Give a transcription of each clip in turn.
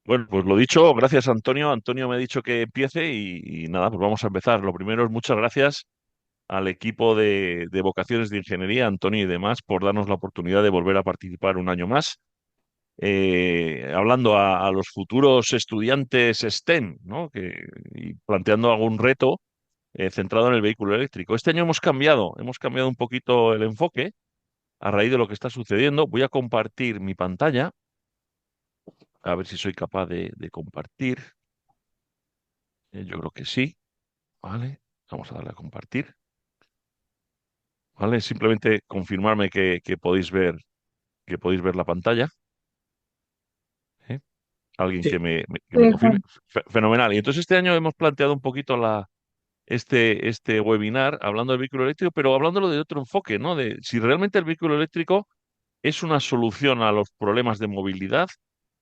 Bueno, pues lo dicho, gracias Antonio. Antonio me ha dicho que empiece y nada, pues vamos a empezar. Lo primero es muchas gracias al equipo de vocaciones de ingeniería, Antonio y demás, por darnos la oportunidad de volver a participar un año más, hablando a los futuros estudiantes STEM, ¿no? Y planteando algún reto centrado en el vehículo eléctrico. Este año hemos cambiado un poquito el enfoque a raíz de lo que está sucediendo. Voy a compartir mi pantalla, a ver si soy capaz de compartir. Yo creo que sí. Vale, vamos a darle a compartir. Vale, simplemente confirmarme que podéis ver la pantalla. ¿Eh? Alguien Sí, que me Sí, confirme. Juan. Fenomenal. Y entonces este año hemos planteado un poquito este webinar hablando del vehículo eléctrico, pero hablándolo de otro enfoque, ¿no? De si realmente el vehículo eléctrico es una solución a los problemas de movilidad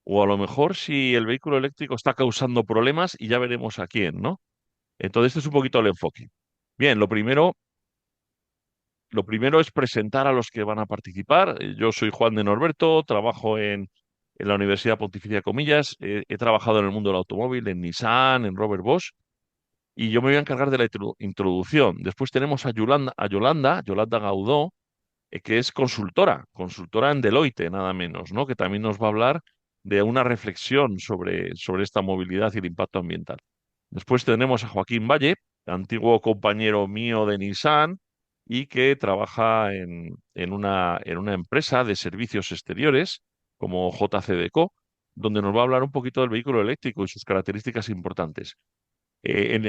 o a lo mejor si el vehículo eléctrico está causando problemas y ya veremos a quién, ¿no? Entonces este es un poquito el enfoque. Bien, lo primero es presentar a los que van a participar. Yo soy Juan de Norberto, trabajo en la Universidad Pontificia de Comillas, he trabajado en el mundo del automóvil, en Nissan, en Robert Bosch, y yo me voy a encargar de la introducción. Después tenemos Yolanda Gaudó, que es consultora en Deloitte, nada menos, ¿no? Que también nos va a hablar de una reflexión sobre esta movilidad y el impacto ambiental. Después tenemos a Joaquín Valle, antiguo compañero mío de Nissan y que trabaja en una empresa de servicios exteriores como JCDecaux, donde nos va a hablar un poquito del vehículo eléctrico y sus características importantes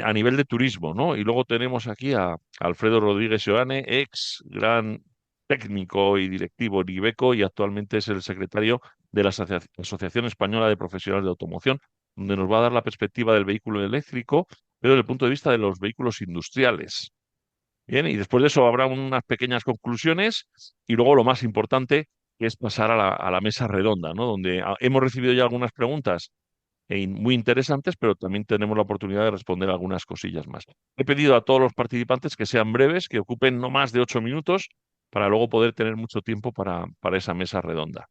a nivel de turismo, ¿no? Y luego tenemos aquí a Alfredo Rodríguez Joane, ex gran técnico y directivo en Iveco y actualmente es el secretario de la Asociación Española de Profesionales de Automoción, donde nos va a dar la perspectiva del vehículo eléctrico, pero desde el punto de vista de los vehículos industriales. Bien, y después de eso habrá unas pequeñas conclusiones y luego lo más importante, que es pasar a la mesa redonda, ¿no? Donde hemos recibido ya algunas preguntas muy interesantes, pero también tenemos la oportunidad de responder algunas cosillas más. He pedido a todos los participantes que sean breves, que ocupen no más de 8 minutos, para luego poder tener mucho tiempo para esa mesa redonda.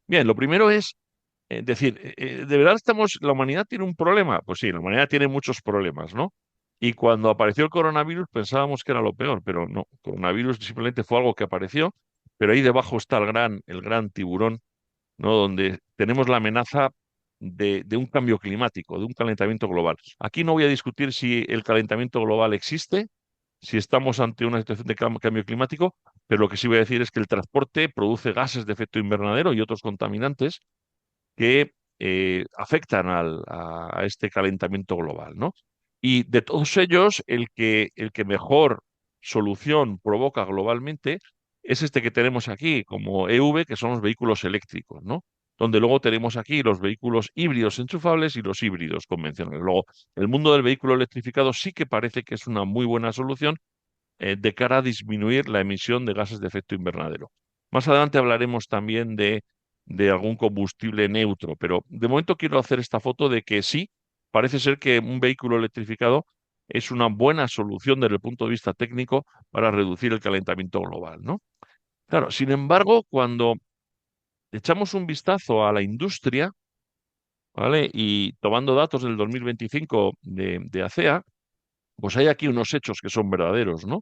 Bien, lo primero es decir, ¿de verdad la humanidad tiene un problema? Pues sí, la humanidad tiene muchos problemas, ¿no? Y cuando apareció el coronavirus pensábamos que era lo peor, pero no, el coronavirus simplemente fue algo que apareció, pero ahí debajo está el gran tiburón, ¿no? Donde tenemos la amenaza de un cambio climático, de un calentamiento global. Aquí no voy a discutir si el calentamiento global existe, si estamos ante una situación de cambio climático, pero lo que sí voy a decir es que el transporte produce gases de efecto invernadero y otros contaminantes que afectan a este calentamiento global, ¿no? Y de todos ellos, el que mejor solución provoca globalmente es este que tenemos aquí, como EV, que son los vehículos eléctricos, ¿no? Donde luego tenemos aquí los vehículos híbridos enchufables y los híbridos convencionales. Luego, el mundo del vehículo electrificado sí que parece que es una muy buena solución de cara a disminuir la emisión de gases de efecto invernadero. Más adelante hablaremos también de algún combustible neutro, pero de momento quiero hacer esta foto de que sí, parece ser que un vehículo electrificado es una buena solución desde el punto de vista técnico para reducir el calentamiento global, ¿no? Claro, sin embargo, cuando echamos un vistazo a la industria, ¿vale? Y tomando datos del 2025 de ACEA, pues hay aquí unos hechos que son verdaderos, ¿no?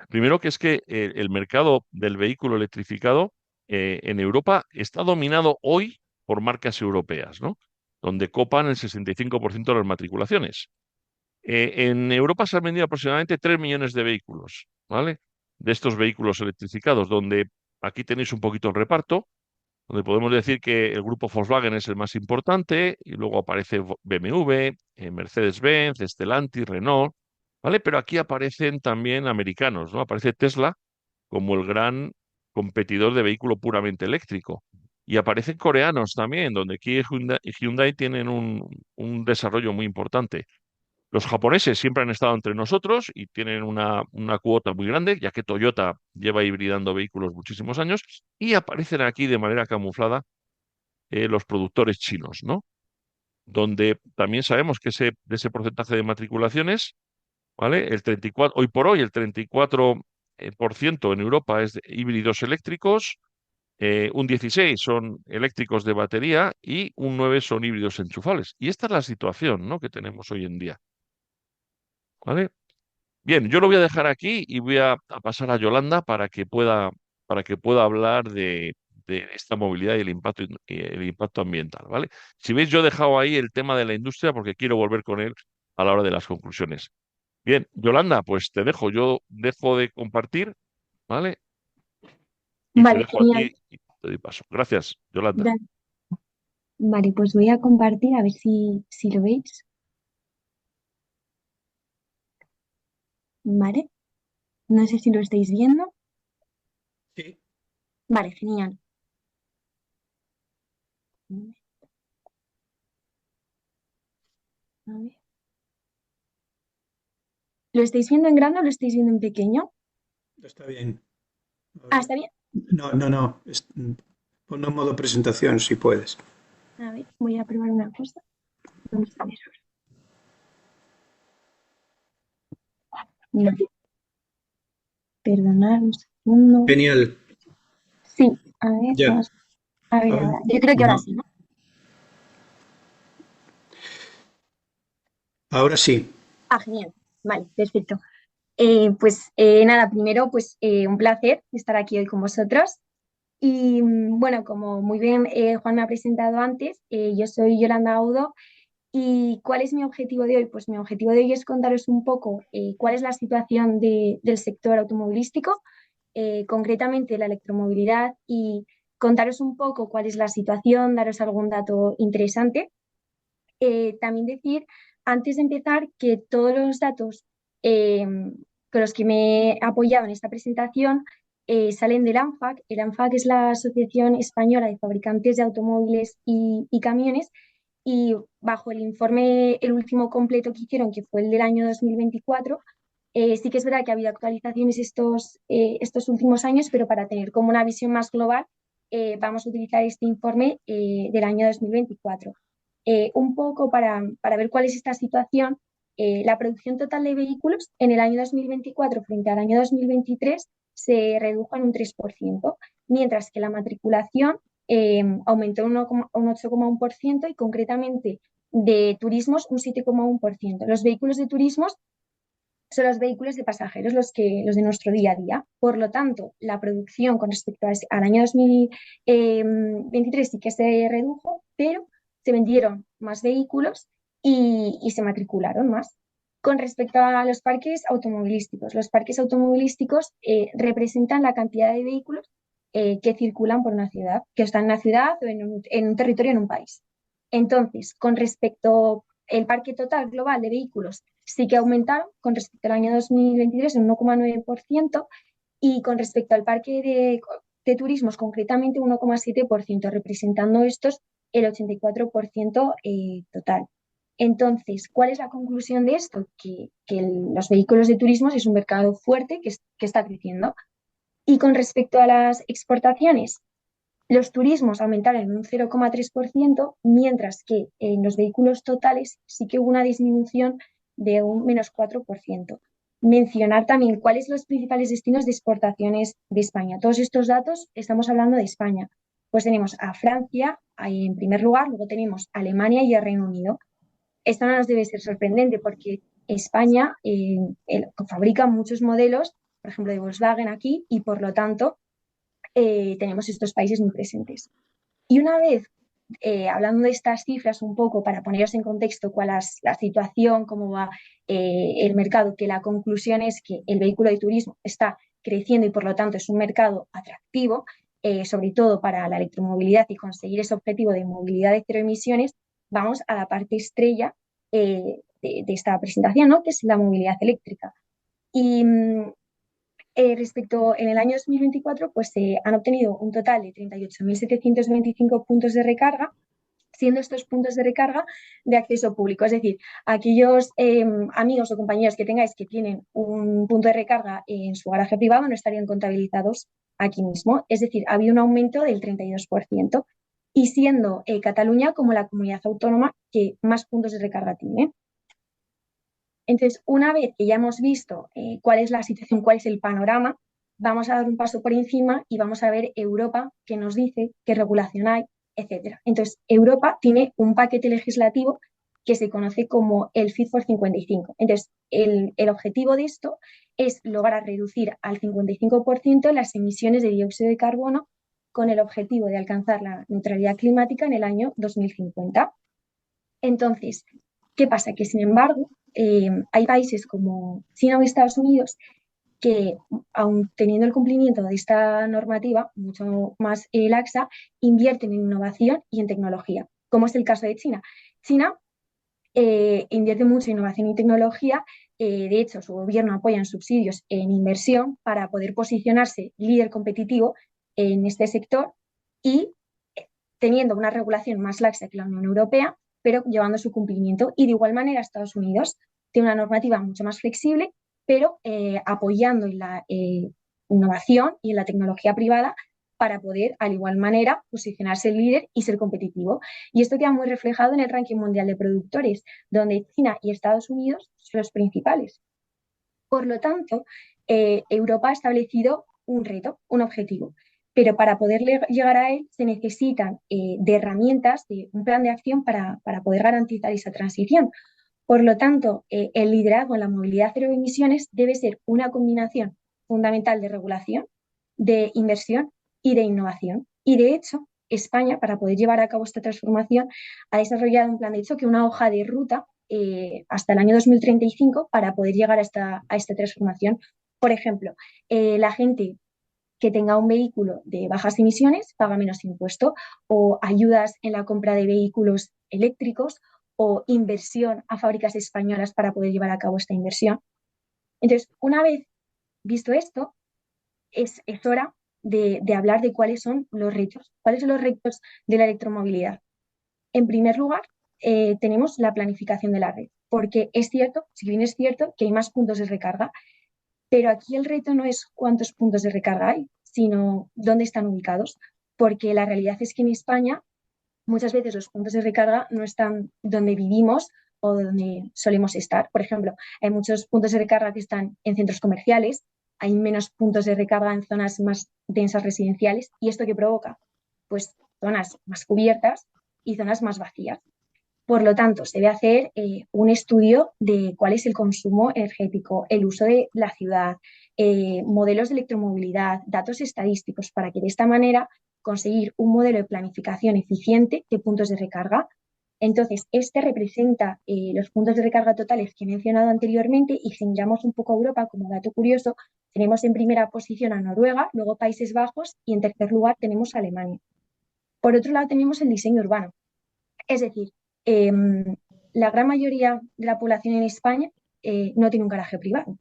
Primero que es que el mercado del vehículo electrificado en Europa está dominado hoy por marcas europeas, ¿no? Donde copan el 65% de las matriculaciones. En Europa se han vendido aproximadamente 3 millones de vehículos, ¿vale? De estos vehículos electrificados, donde aquí tenéis un poquito el reparto, donde podemos decir que el grupo Volkswagen es el más importante, y luego aparece BMW, Mercedes-Benz, Stellantis, Renault, ¿vale? Pero aquí aparecen también americanos, ¿no? Aparece Tesla como el gran competidor de vehículo puramente eléctrico. Y aparecen coreanos también, donde Kia y Hyundai tienen un desarrollo muy importante. Los japoneses siempre han estado entre nosotros y tienen una cuota muy grande, ya que Toyota lleva hibridando vehículos muchísimos años, y aparecen aquí de manera camuflada los productores chinos, ¿no? Donde también sabemos que de ese porcentaje de matriculaciones, ¿vale? Hoy por hoy, el 34% en Europa es de híbridos eléctricos, Un 16 son eléctricos de batería y un 9 son híbridos enchufables. Y esta es la situación, ¿no?, que tenemos hoy en día. ¿Vale? Bien, yo lo voy a dejar aquí y voy a pasar a Yolanda para que pueda hablar de esta movilidad y el impacto ambiental, ¿vale? Si veis, yo he dejado ahí el tema de la industria porque quiero volver con él a la hora de las conclusiones. Bien, Yolanda, pues te dejo. Yo dejo de compartir, ¿vale? Y te Vale, dejo a genial. ti y te doy paso. Gracias, Yolanda. Da- Vale, pues voy a compartir a ver si lo veis. Vale, no sé si lo estáis viendo. Sí, Vale, genial. A ver. ¿Lo estáis viendo en grande o lo estáis viendo en pequeño? está bien. A Ah, ver. está bien. No, no, no. Ponlo en modo presentación si puedes. A ver, voy a probar una cosa. Vamos a ver. No, perdonad un segundo. Genial. Sí, a ver, Ya. vamos a ver A ver. ahora. Yo creo que ahora No. sí, ¿no? Ahora sí. Ah, genial. Vale, perfecto. Nada, primero, un placer estar aquí hoy con vosotros. Y bueno, como muy bien Juan me ha presentado antes, yo soy Yolanda Audo. ¿Y cuál es mi objetivo de hoy? Pues mi objetivo de hoy es contaros un poco cuál es la situación del sector automovilístico, concretamente la electromovilidad, y contaros un poco cuál es la situación, daros algún dato interesante. También decir, antes de empezar, que todos los datos eh, con los que me he apoyado en esta presentación salen del ANFAC. El ANFAC es la Asociación Española de Fabricantes de Automóviles y Camiones, y bajo el informe, el último completo que hicieron, que fue el del año 2024, sí que es verdad que ha habido actualizaciones estos últimos años, pero para tener como una visión más global, vamos a utilizar este informe del año 2024. Un poco para ver cuál es esta situación. La producción total de vehículos en el año 2024 frente al año 2023 se redujo en un 3%, mientras que la matriculación aumentó un 8,1% y concretamente de turismos un 7,1%. Los vehículos de turismos son los vehículos de pasajeros, los de nuestro día a día. Por lo tanto, la producción con respecto al año 2023 sí que se redujo, pero se vendieron más vehículos y se matricularon más. Con respecto a los parques automovilísticos representan la cantidad de vehículos que circulan por una ciudad, que están en una ciudad o en un territorio, en un país. Entonces, con respecto al parque total global de vehículos, sí que aumentaron con respecto al año 2023 en un 1,9%, y con respecto al parque de turismos concretamente un 1,7%, representando estos el 84% total. Entonces, ¿cuál es la conclusión de esto? Los vehículos de turismos es un mercado fuerte que está creciendo. Y con respecto a las exportaciones, los turismos aumentaron en un 0,3%, mientras que en los vehículos totales sí que hubo una disminución de un -4%. Mencionar también cuáles son los principales destinos de exportaciones de España. Todos estos datos estamos hablando de España. Pues tenemos a Francia ahí en primer lugar, luego tenemos a Alemania y a Reino Unido. Esto no nos debe ser sorprendente porque España fabrica muchos modelos, por ejemplo, de Volkswagen aquí, y por lo tanto tenemos estos países muy presentes. Y una vez hablando de estas cifras un poco para poneros en contexto cuál es la situación, cómo va el mercado, que la conclusión es que el vehículo de turismo está creciendo y por lo tanto es un mercado atractivo, sobre todo para la electromovilidad y conseguir ese objetivo de movilidad de cero emisiones. Vamos a la parte estrella de esta presentación, ¿no?, que es la movilidad eléctrica. Y respecto en el año 2024, pues se han obtenido un total de 38.725 puntos de recarga, siendo estos puntos de recarga de acceso público. Es decir, aquellos amigos o compañeros que tengáis que tienen un punto de recarga en su garaje privado no estarían contabilizados aquí mismo. Es decir, ha habido un aumento del 32%, y siendo Cataluña como la comunidad autónoma que más puntos de recarga tiene. Entonces, una vez que ya hemos visto cuál es la situación, cuál es el panorama, vamos a dar un paso por encima y vamos a ver Europa qué nos dice, qué regulación hay, etcétera. Entonces, Europa tiene un paquete legislativo que se conoce como el Fit for 55. Entonces, el objetivo de esto es lograr reducir al 55% las emisiones de dióxido de carbono con el objetivo de alcanzar la neutralidad climática en el año 2050. Entonces, ¿qué pasa? Que sin embargo, hay países como China o Estados Unidos que, aun teniendo el cumplimiento de esta normativa mucho más laxa, invierten en innovación y en tecnología, como es el caso de China. China invierte mucho en innovación y tecnología. De hecho, su gobierno apoya en subsidios en inversión para poder posicionarse líder competitivo en este sector y teniendo una regulación más laxa que la Unión Europea, pero llevando su cumplimiento. Y de igual manera, Estados Unidos tiene una normativa mucho más flexible, pero apoyando en la innovación y en la tecnología privada para poder, al igual manera, posicionarse líder y ser competitivo. Y esto queda muy reflejado en el ranking mundial de productores, donde China y Estados Unidos son los principales. Por lo tanto, Europa ha establecido un reto, un objetivo, pero para poder llegar a él se necesitan de herramientas, de un plan de acción para poder garantizar esa transición. Por lo tanto, el liderazgo en la movilidad cero emisiones debe ser una combinación fundamental de regulación, de inversión y de innovación. Y de hecho, España, para poder llevar a cabo esta transformación, ha desarrollado un plan de choque, una hoja de ruta hasta el año 2035 para poder llegar a esta transformación. Por ejemplo, la gente que tenga un vehículo de bajas emisiones paga menos impuesto, o ayudas en la compra de vehículos eléctricos, o inversión a fábricas españolas para poder llevar a cabo esta inversión. Entonces, una vez visto esto, es hora de hablar de cuáles son los retos de la electromovilidad. En primer lugar, tenemos la planificación de la red, porque es cierto, si bien es cierto que hay más puntos de recarga, pero aquí el reto no es cuántos puntos de recarga hay, sino dónde están ubicados, porque la realidad es que en España muchas veces los puntos de recarga no están donde vivimos o donde solemos estar. Por ejemplo, hay muchos puntos de recarga que están en centros comerciales, hay menos puntos de recarga en zonas más densas residenciales. ¿Y esto qué provoca? Pues zonas más cubiertas y zonas más vacías. Por lo tanto, se debe hacer un estudio de cuál es el consumo energético, el uso de la ciudad, modelos de electromovilidad, datos estadísticos, para que de esta manera conseguir un modelo de planificación eficiente de puntos de recarga. Entonces, este representa los puntos de recarga totales que he mencionado anteriormente, y si miramos un poco a Europa, como dato curioso, tenemos en primera posición a Noruega, luego Países Bajos y en tercer lugar tenemos a Alemania. Por otro lado, tenemos el diseño urbano. Es decir, eh, la gran mayoría de la población en España no tiene un garaje privado.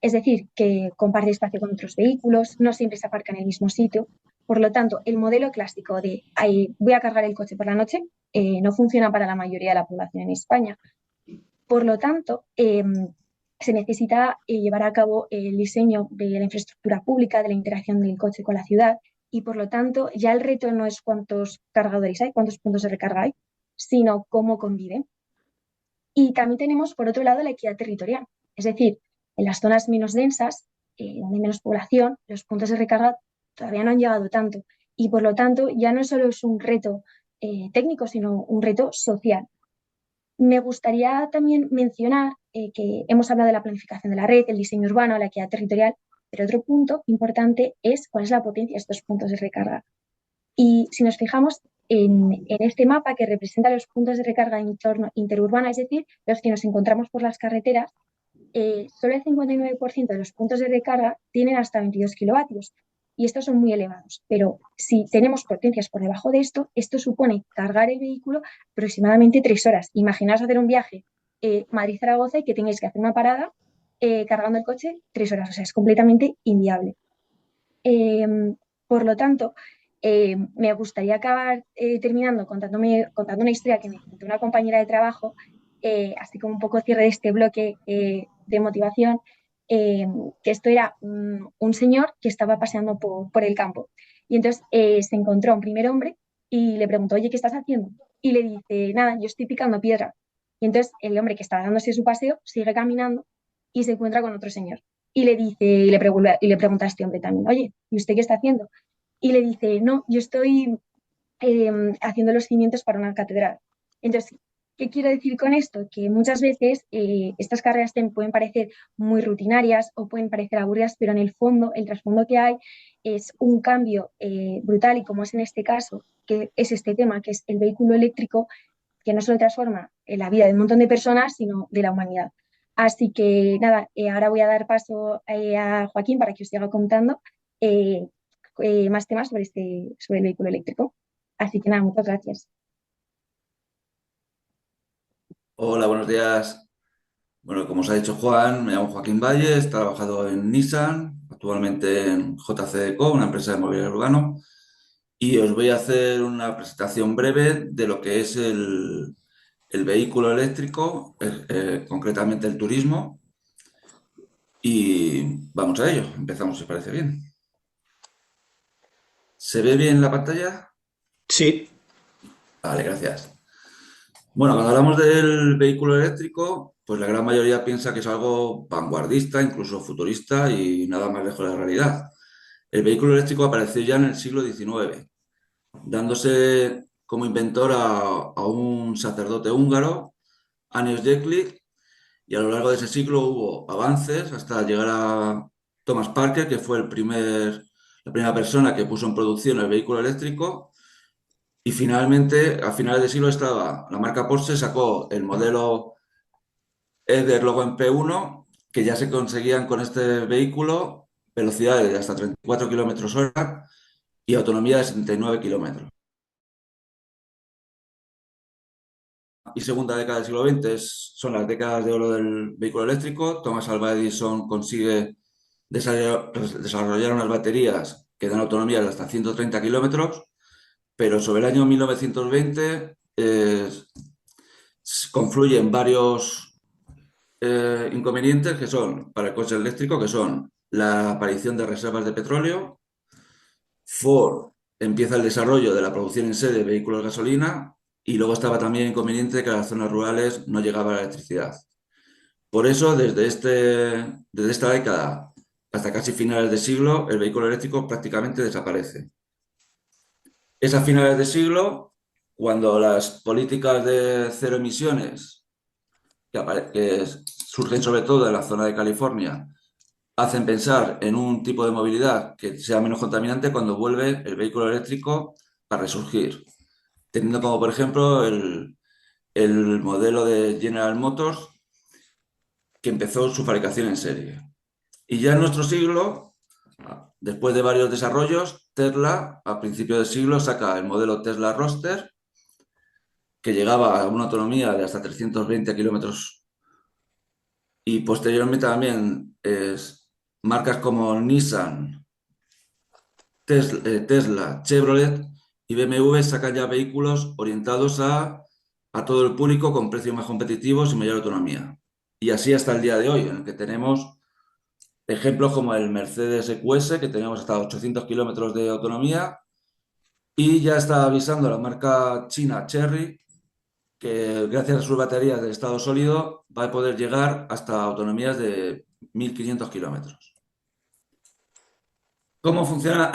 Es decir, que comparte espacio con otros vehículos, no siempre se aparca en el mismo sitio. Por lo tanto, el modelo clásico de voy a cargar el coche por la noche no funciona para la mayoría de la población en España. Por lo tanto, se necesita llevar a cabo el diseño de la infraestructura pública, de la interacción del coche con la ciudad, y por lo tanto ya el reto no es cuántos cargadores hay, cuántos puntos de recarga hay, sino cómo conviven. Y también tenemos, por otro lado, la equidad territorial. Es decir, en las zonas menos densas, donde hay menos población, los puntos de recarga todavía no han llegado tanto. Y por lo tanto, ya no solo es un reto técnico, sino un reto social. Me gustaría también mencionar que hemos hablado de la planificación de la red, el diseño urbano, la equidad territorial, pero otro punto importante es cuál es la potencia de estos puntos de recarga. Y si nos fijamos en este mapa que representa los puntos de recarga interurbana, es decir, los que nos encontramos por las carreteras, solo el 59% de los puntos de recarga tienen hasta 22 kilovatios. Y estos son muy elevados. Pero si tenemos potencias por debajo de esto supone cargar el vehículo aproximadamente 3 horas. Imaginaos hacer un viaje Madrid-Zaragoza y que tengáis que hacer una parada cargando el coche 3 horas. O sea, es completamente inviable. Eh, por lo tanto, me gustaría acabar terminando contando una historia que me contó una compañera de trabajo, así como un poco cierre de este bloque de motivación, eh, que esto era un señor que estaba paseando por el campo. Y entonces se encontró a un primer hombre y le preguntó, oye, ¿qué estás haciendo? Y le dice, nada, yo estoy picando piedra. Y entonces el hombre que estaba dándose su paseo sigue caminando y se encuentra con otro señor. Y le dice, y le pregunta a este hombre también, oye, ¿y usted qué está haciendo? Y le dice, no, yo estoy haciendo los cimientos para una catedral. Entonces, ¿qué quiero decir con esto? Que muchas veces estas carreras STEM pueden parecer muy rutinarias o pueden parecer aburridas, pero en el fondo, el trasfondo que hay es un cambio brutal y como es en este caso, que es este tema, que es el vehículo eléctrico, que no solo transforma la vida de un montón de personas, sino de la humanidad. Así que nada, ahora voy a dar paso a Joaquín para que os siga contando eh, más temas sobre, sobre el vehículo eléctrico. Así que nada, muchas gracias. Hola, buenos días. Bueno, como os ha dicho Juan, me llamo Joaquín Valles, he trabajado en Nissan, actualmente en JCDecaux, una empresa de mobiliario urbano, y os voy a hacer una presentación breve de lo que es el vehículo eléctrico, concretamente el turismo, y vamos a ello. Empezamos, si os parece bien. ¿Se ve bien la pantalla? Sí, Vale, gracias. Bueno, cuando hablamos del vehículo eléctrico, pues la gran mayoría piensa que es algo vanguardista, incluso futurista y nada más lejos de la realidad. El vehículo eléctrico apareció ya en el siglo XIX, dándose como inventor a un sacerdote húngaro, Anies Jeklich, y a lo largo de ese siglo hubo avances hasta llegar a Thomas Parker, que fue la primera persona que puso en producción el vehículo eléctrico. Y finalmente, a finales del siglo estaba, la marca Porsche sacó el modelo Logan P1, que ya se conseguían con este vehículo velocidades de hasta 34 kilómetros hora y autonomía de 79 kilómetros. Y segunda década del siglo XX son las décadas de oro del vehículo eléctrico. Thomas Alva Edison consigue desarrollar unas baterías que dan autonomía de hasta 130 kilómetros, pero sobre el año 1920 confluyen varios inconvenientes que son para el coche eléctrico, que son la aparición de reservas de petróleo. Ford empieza el desarrollo de la producción en serie de vehículos de gasolina y luego estaba también el inconveniente de que a las zonas rurales no llegaba la electricidad. Por eso, desde esta década hasta casi finales de siglo, el vehículo eléctrico prácticamente desaparece. Es a finales de siglo cuando las políticas de cero emisiones, que surgen sobre todo en la zona de California, hacen pensar en un tipo de movilidad que sea menos contaminante cuando vuelve el vehículo eléctrico a resurgir, teniendo como por ejemplo el modelo de General Motors que empezó su fabricación en serie. Y ya en nuestro siglo, después de varios desarrollos, Tesla a principios del siglo saca el modelo Tesla Roadster, que llegaba a una autonomía de hasta 320 kilómetros. Y posteriormente también marcas como Nissan, Tesla, Chevrolet y BMW sacan ya vehículos orientados a todo el público con precios más competitivos y mayor autonomía. Y así hasta el día de hoy, en el que tenemos ejemplos como el Mercedes EQS, que tenemos hasta 800 kilómetros de autonomía, y ya está avisando la marca china Chery que gracias a sus baterías de estado sólido va a poder llegar hasta autonomías de 1.500 kilómetros. ¿Cómo funciona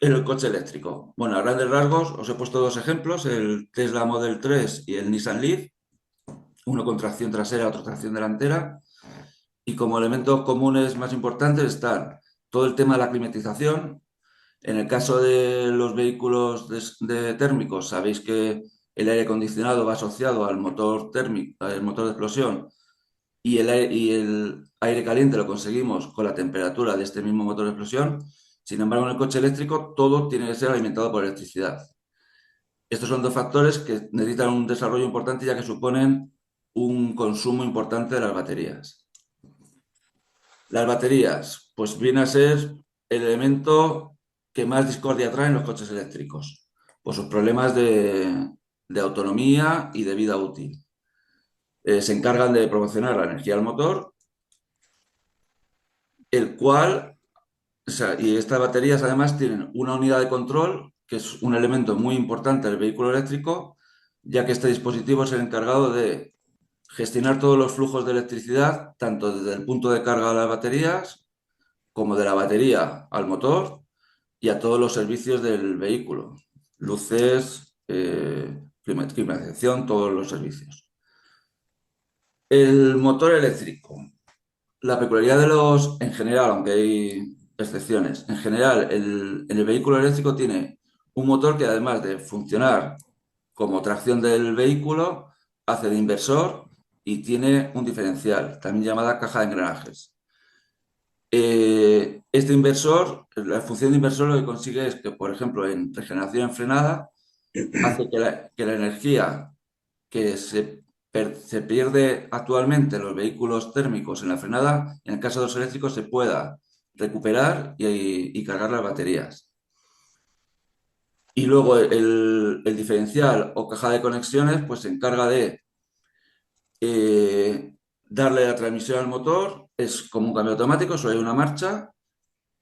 el coche eléctrico? Bueno, a grandes rasgos os he puesto dos ejemplos, el Tesla Model 3 y el Nissan Leaf, uno con tracción trasera, otro tracción delantera, y como elementos comunes más importantes están todo el tema de la climatización. En el caso de los vehículos de térmicos, sabéis que el aire acondicionado va asociado al motor térmico, al motor de explosión, y el aire caliente lo conseguimos con la temperatura de este mismo motor de explosión. Sin embargo, en el coche eléctrico todo tiene que ser alimentado por electricidad. Estos son dos factores que necesitan un desarrollo importante ya que suponen un consumo importante de las baterías. Las baterías, pues viene a ser el elemento que más discordia traen los coches eléctricos, por sus problemas de autonomía y de vida útil. Se encargan de proporcionar la energía al motor, el cual, o sea, y estas baterías además tienen una unidad de control, que es un elemento muy importante del vehículo eléctrico, ya que este dispositivo es el encargado de gestionar todos los flujos de electricidad, tanto desde el punto de carga de las baterías, como de la batería al motor y a todos los servicios del vehículo, luces, climatización, todos los servicios. El motor eléctrico. La peculiaridad de los, en general, aunque hay excepciones, en general el vehículo eléctrico tiene un motor que además de funcionar como tracción del vehículo, hace de inversor y tiene un diferencial, también llamada caja de engranajes. Este inversor, la función de inversor lo que consigue es que, por ejemplo, en regeneración en frenada, hace que la energía que se pierde actualmente en los vehículos térmicos en la frenada, en el caso de los eléctricos, se pueda recuperar y cargar las baterías. Y luego el diferencial o caja de conexiones pues se encarga de darle la transmisión al motor, es como un cambio automático, solo hay una marcha,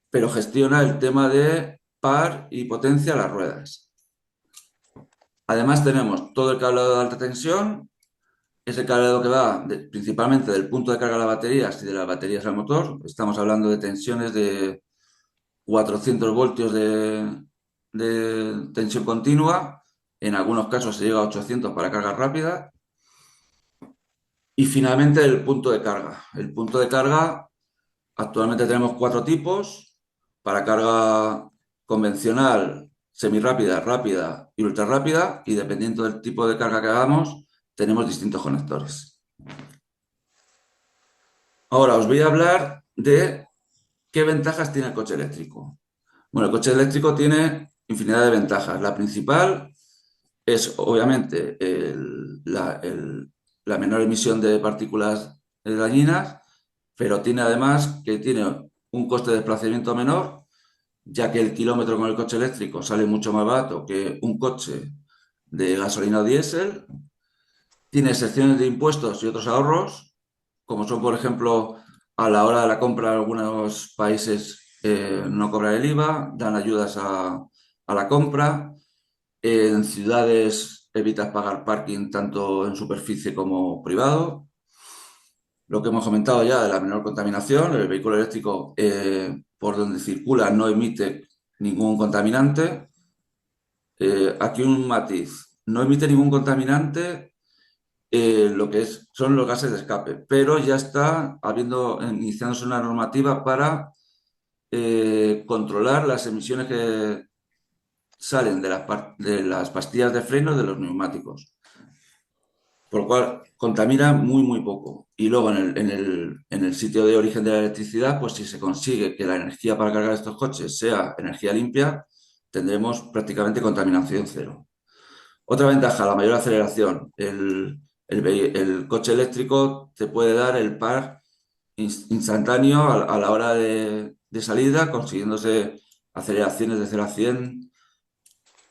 pero gestiona el tema de par y potencia a las ruedas. Además tenemos todo el cableado de alta tensión, ese cableado que va principalmente del punto de carga de las baterías y de las baterías al motor. Estamos hablando de tensiones de 400 voltios de tensión continua, en algunos casos se llega a 800 para carga rápida. Y finalmente el punto de carga. El punto de carga, actualmente tenemos 4 tipos: para carga convencional, semirrápida, rápida y ultrarrápida, y dependiendo del tipo de carga que hagamos, tenemos distintos conectores. Ahora os voy a hablar de qué ventajas tiene el coche eléctrico. Bueno, el coche eléctrico tiene infinidad de ventajas. La principal es, obviamente, la menor emisión de partículas dañinas, pero tiene además que tiene un coste de desplazamiento menor, ya que el kilómetro con el coche eléctrico sale mucho más barato que un coche de gasolina o diésel. Tiene excepciones de impuestos y otros ahorros, como son, por ejemplo, a la hora de la compra, algunos países no cobran el IVA, dan ayudas a la compra. En ciudades evitas pagar parking tanto en superficie como privado. Lo que hemos comentado ya de la menor contaminación, el vehículo eléctrico por donde circula no emite ningún contaminante. Aquí un matiz, no emite ningún contaminante lo que son los gases de escape, pero ya está iniciándose una normativa para controlar las emisiones que salen de las pastillas de freno de los neumáticos, por lo cual contamina muy, muy poco. Y luego en el sitio de origen de la electricidad, pues si se consigue que la energía para cargar estos coches sea energía limpia, tendremos prácticamente contaminación cero. Otra ventaja, la mayor aceleración. El coche eléctrico te puede dar el par instantáneo a la hora de salida, consiguiéndose aceleraciones de 0 a 100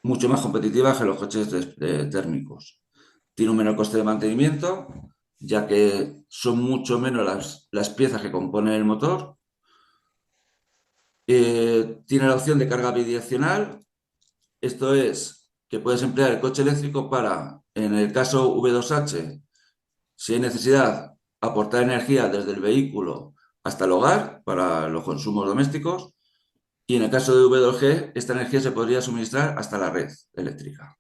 mucho más competitivas que los coches térmicos. Tiene un menor coste de mantenimiento, ya que son mucho menos las piezas que componen el motor. Tiene la opción de carga bidireccional, esto es que puedes emplear el coche eléctrico para, en el caso V2H, si hay necesidad, aportar energía desde el vehículo hasta el hogar para los consumos domésticos, y en el caso de V2G, esta energía se podría suministrar hasta la red eléctrica.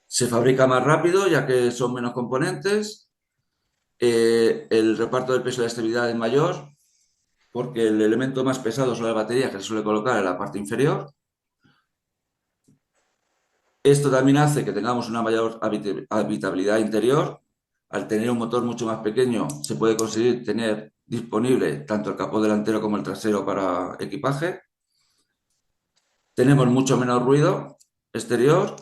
Se fabrica más rápido, ya que son menos componentes. El reparto del peso y la estabilidad es mayor, porque el elemento más pesado son las baterías, que se suele colocar en la parte inferior. Esto también hace que tengamos una mayor habitabilidad interior. Al tener un motor mucho más pequeño, se puede conseguir tener disponible tanto el capó delantero como el trasero para equipaje. Tenemos mucho menos ruido exterior.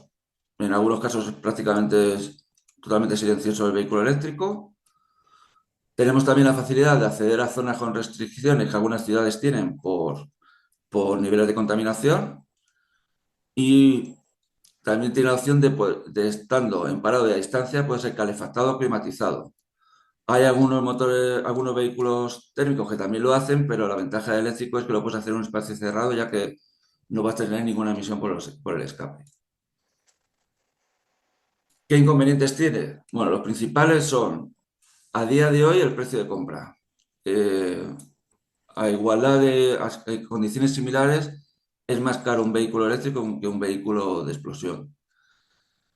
En algunos casos prácticamente es totalmente silencioso el vehículo eléctrico. Tenemos también la facilidad de acceder a zonas con restricciones que algunas ciudades tienen por niveles de contaminación, y también tiene la opción de estando en parado y a distancia, puede ser calefactado o climatizado. Hay algunos vehículos térmicos que también lo hacen, pero la ventaja del eléctrico es que lo puedes hacer en un espacio cerrado, ya que no vas a tener ninguna emisión por el escape. ¿Qué inconvenientes tiene? Bueno, los principales son, a día de hoy, el precio de compra. Eh, a igualdad de condiciones similares, es más caro un vehículo eléctrico que un vehículo de explosión.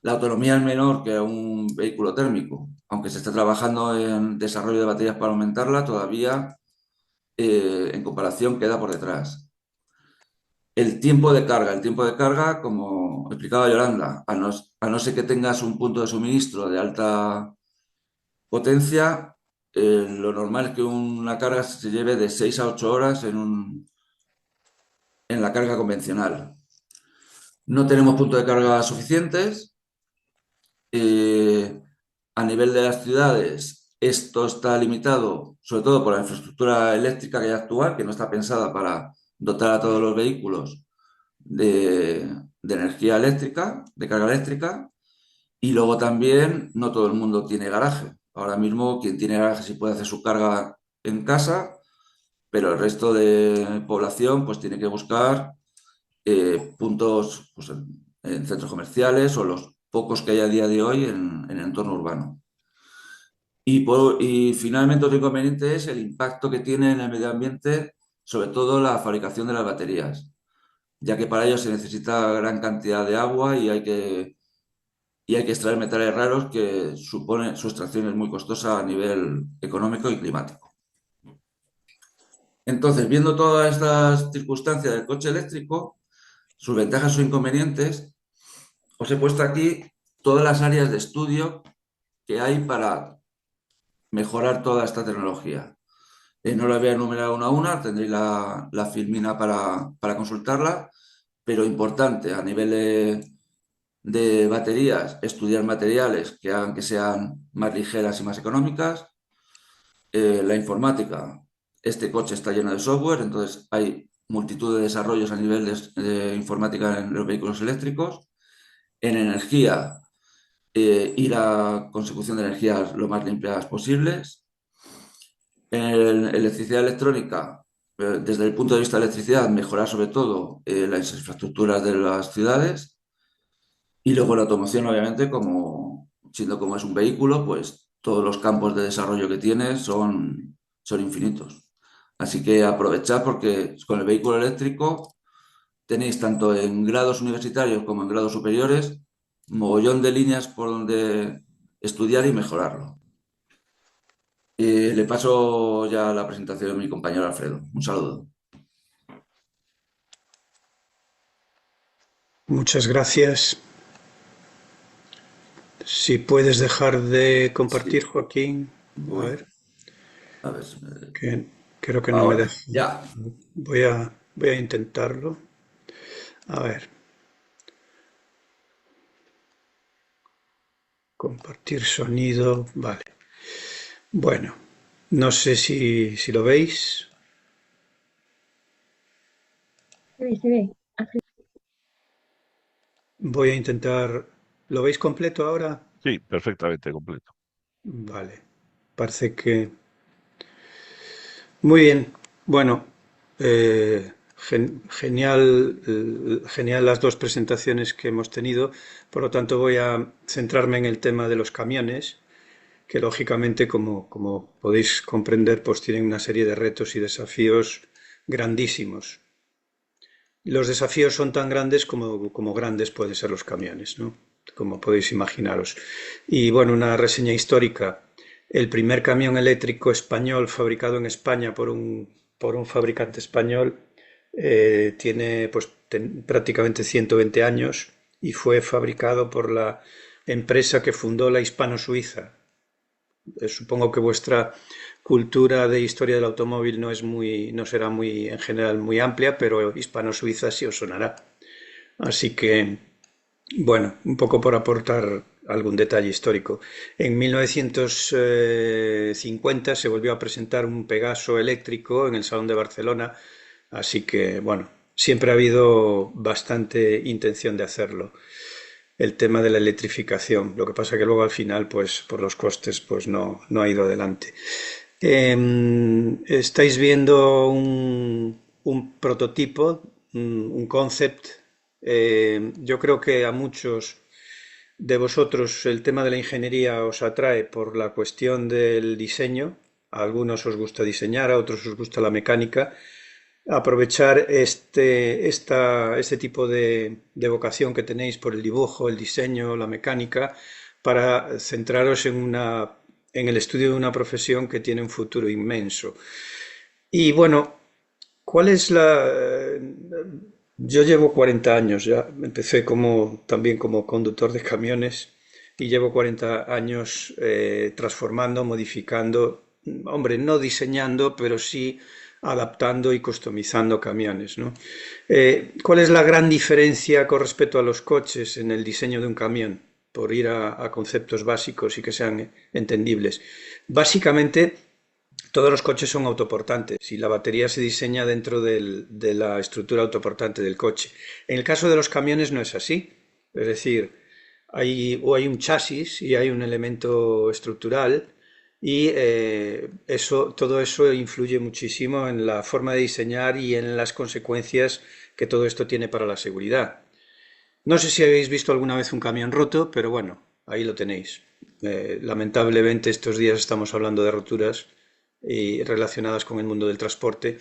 La autonomía es menor que un vehículo térmico, aunque se está trabajando en desarrollo de baterías para aumentarla, todavía en comparación queda por detrás. El tiempo de carga, como explicaba Yolanda, a no ser que tengas un punto de suministro de alta potencia, lo normal es que una carga se lleve de 6 a 8 horas en la carga convencional. No tenemos puntos de carga suficientes. A nivel de las ciudades, esto está limitado sobre todo por la infraestructura eléctrica que hay actual, que no está pensada para dotar a todos los vehículos de energía eléctrica, de carga eléctrica, y luego también no todo el mundo tiene garaje. Ahora mismo quien tiene garaje sí puede hacer su carga en casa, pero el resto de población pues tiene que buscar puntos pues, en centros comerciales o los pocos que hay a día de hoy en el entorno urbano. Y finalmente otro inconveniente es el impacto que tiene en el medio ambiente, sobre todo la fabricación de las baterías, ya que para ello se necesita gran cantidad de agua y hay que extraer metales raros que supone su extracción es muy costosa a nivel económico y climático. Entonces, viendo todas estas circunstancias del coche eléctrico, sus ventajas o inconvenientes, os he puesto aquí todas las áreas de estudio que hay para mejorar toda esta tecnología. No la voy a enumerar una a una, tendréis la filmina para consultarla, pero importante a nivel de baterías, estudiar materiales que hagan que sean más ligeras y más económicas. La informática, este coche está lleno de software, entonces hay multitud de desarrollos a nivel de informática en los vehículos eléctricos. En energía, ir a consecución de energías lo más limpias posibles. En electricidad electrónica, desde el punto de vista de electricidad, mejorar sobre todo las infraestructuras de las ciudades. Y luego la automoción, obviamente, siendo como es un vehículo, pues todos los campos de desarrollo que tiene son infinitos. Así que aprovechad porque con el vehículo eléctrico tenéis tanto en grados universitarios como en grados superiores mogollón de líneas por donde estudiar y mejorarlo. Le paso ya la presentación a mi compañero Alfredo. Un saludo. Muchas gracias. Si puedes dejar de compartir, Sí, Joaquín. voy. A ver si me... Que creo que no me Ahora, deja. ya. Voy a intentarlo. A ver. Compartir sonido. Vale. Bueno, no sé si lo veis. Se ve. Voy a intentar. ¿Lo veis completo ahora? Sí, perfectamente completo. Vale. Parece que. Muy bien. Bueno, genial, genial las dos presentaciones que hemos tenido. Por lo tanto, voy a centrarme en el tema de los camiones, que lógicamente, como podéis comprender, pues tienen una serie de retos y desafíos grandísimos. Los desafíos son tan grandes como grandes pueden ser los camiones, ¿no? Como podéis imaginaros. Y bueno, una reseña histórica. El primer camión eléctrico español fabricado en España por un fabricante español tiene pues prácticamente 120 años y fue fabricado por la empresa que fundó la Hispano-Suiza. Supongo que vuestra cultura de historia del automóvil no será muy, en general, muy amplia, pero hispano-suiza sí os sonará. Así que, bueno, un poco por aportar algún detalle histórico. En 1950 se volvió a presentar un Pegaso eléctrico en el Salón de Barcelona, así que, bueno, siempre ha habido bastante intención de hacerlo el tema de la electrificación. Lo que pasa que luego al final, pues por los costes, pues no ha ido adelante. Estáis viendo un prototipo, un concept. Yo creo que a muchos de vosotros el tema de la ingeniería os atrae por la cuestión del diseño. A algunos os gusta diseñar, a otros os gusta la mecánica. Aprovechar este tipo de vocación que tenéis por el dibujo, el diseño, la mecánica, para centraros en el estudio de una profesión que tiene un futuro inmenso. Y bueno, ¿cuál es la...? Yo llevo 40 años ya, empecé también como conductor de camiones y llevo 40 años transformando, modificando, hombre, no diseñando, pero sí adaptando y customizando camiones, ¿no? ¿Cuál es la gran diferencia con respecto a los coches en el diseño de un camión? Por ir a conceptos básicos y que sean entendibles. Básicamente, todos los coches son autoportantes y la batería se diseña dentro de la estructura autoportante del coche. En el caso de los camiones no es así. Es decir, hay un chasis y hay un elemento estructural y todo eso influye muchísimo en la forma de diseñar y en las consecuencias que todo esto tiene para la seguridad. No sé si habéis visto alguna vez un camión roto, pero bueno, ahí lo tenéis. Lamentablemente estos días estamos hablando de roturas y relacionadas con el mundo del transporte.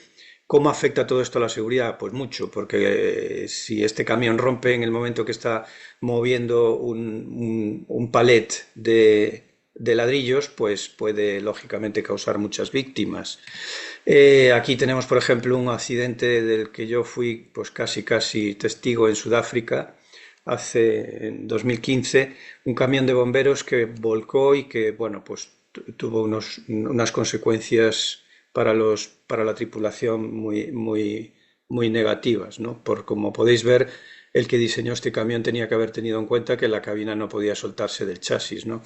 ¿Cómo afecta todo esto a la seguridad? Pues mucho, porque si este camión rompe en el momento que está moviendo un palet de ladrillos, pues puede lógicamente causar muchas víctimas. Aquí tenemos, por ejemplo, un accidente del que yo fui pues casi testigo en Sudáfrica, en 2015, un camión de bomberos que volcó y que, bueno, pues tuvo unas consecuencias para la tripulación muy negativas, ¿no? Como podéis ver, el que diseñó este camión tenía que haber tenido en cuenta que la cabina no podía soltarse del chasis, ¿no?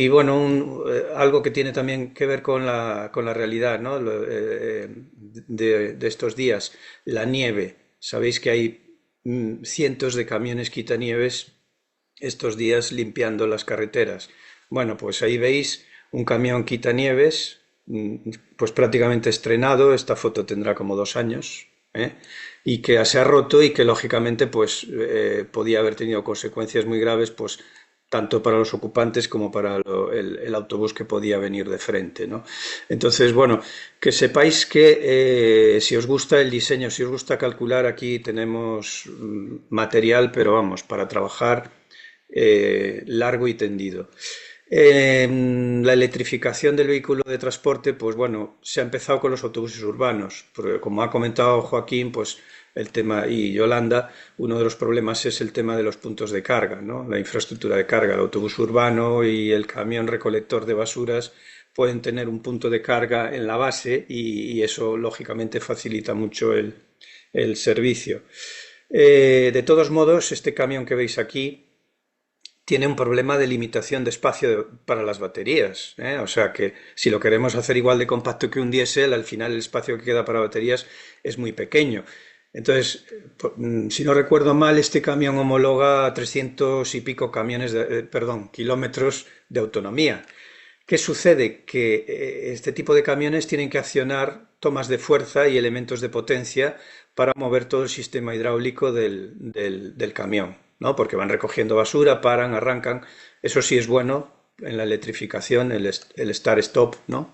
Bueno, algo que tiene también que ver con la realidad, ¿no? De estos días, la nieve. Sabéis que hay cientos de camiones quitanieves estos días limpiando las carreteras. Bueno, pues ahí veis un camión quitanieves, pues prácticamente estrenado, esta foto tendrá como 2 años, ¿eh? Y que se ha roto y que lógicamente pues podía haber tenido consecuencias muy graves, pues tanto para los ocupantes como para el autobús que podía venir de frente, ¿no? Entonces, bueno, que sepáis que si os gusta el diseño, si os gusta calcular, aquí tenemos material, pero vamos, para trabajar largo y tendido. La electrificación del vehículo de transporte, pues bueno, se ha empezado con los autobuses urbanos, porque como ha comentado Joaquín, pues el tema, y Yolanda, uno de los problemas es el tema de los puntos de carga, ¿no? La infraestructura de carga, el autobús urbano y el camión recolector de basuras pueden tener un punto de carga en la base y eso lógicamente facilita mucho el servicio. De todos modos, este camión que veis aquí tiene un problema de limitación de espacio para las baterías, ¿eh? O sea que si lo queremos hacer igual de compacto que un diésel, al final el espacio que queda para baterías es muy pequeño. Entonces, si no recuerdo mal, este camión homologa 300 y pico kilómetros de autonomía. ¿Qué sucede? Que este tipo de camiones tienen que accionar tomas de fuerza y elementos de potencia para mover todo el sistema hidráulico del camión, ¿no? Porque van recogiendo basura, paran, arrancan. Eso sí es bueno en la electrificación, el start-stop, ¿no?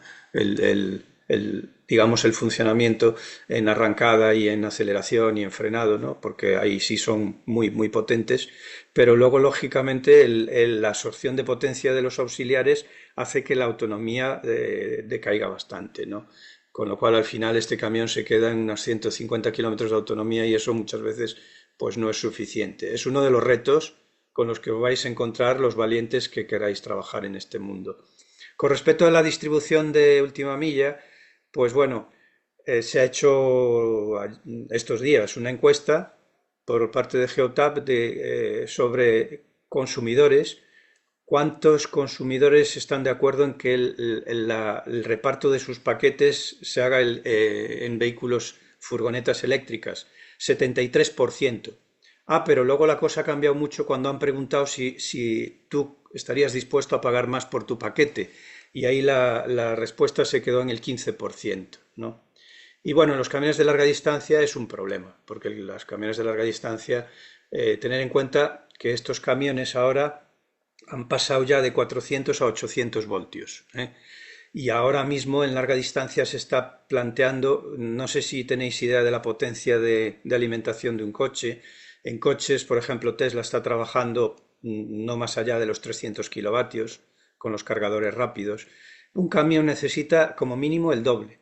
Digamos, el funcionamiento en arrancada y en aceleración y en frenado, ¿no? Porque ahí sí son muy potentes, pero luego, lógicamente, la absorción de potencia de los auxiliares hace que la autonomía decaiga bastante, ¿no? Con lo cual, al final, este camión se queda en unos 150 kilómetros de autonomía y eso muchas veces pues no es suficiente. Es uno de los retos con los que os vais a encontrar los valientes que queráis trabajar en este mundo. Con respecto a la distribución de última milla, pues bueno, se ha hecho estos días una encuesta por parte de Geotab sobre consumidores. ¿Cuántos consumidores están de acuerdo en que el reparto de sus paquetes se haga en vehículos, furgonetas eléctricas? 73%. Pero luego la cosa ha cambiado mucho cuando han preguntado si tú estarías dispuesto a pagar más por tu paquete. Y ahí la respuesta se quedó en el 15%, ¿no? Y bueno, en los camiones de larga distancia es un problema, porque los camiones de larga distancia Tener en cuenta que estos camiones ahora han pasado ya de 400 a 800 voltios, ¿eh? Y ahora mismo en larga distancia se está planteando, no sé si tenéis idea de la potencia de alimentación de un coche. En coches, por ejemplo, Tesla está trabajando no más allá de los 300 kilovatios con los cargadores rápidos. Un camión necesita como mínimo el doble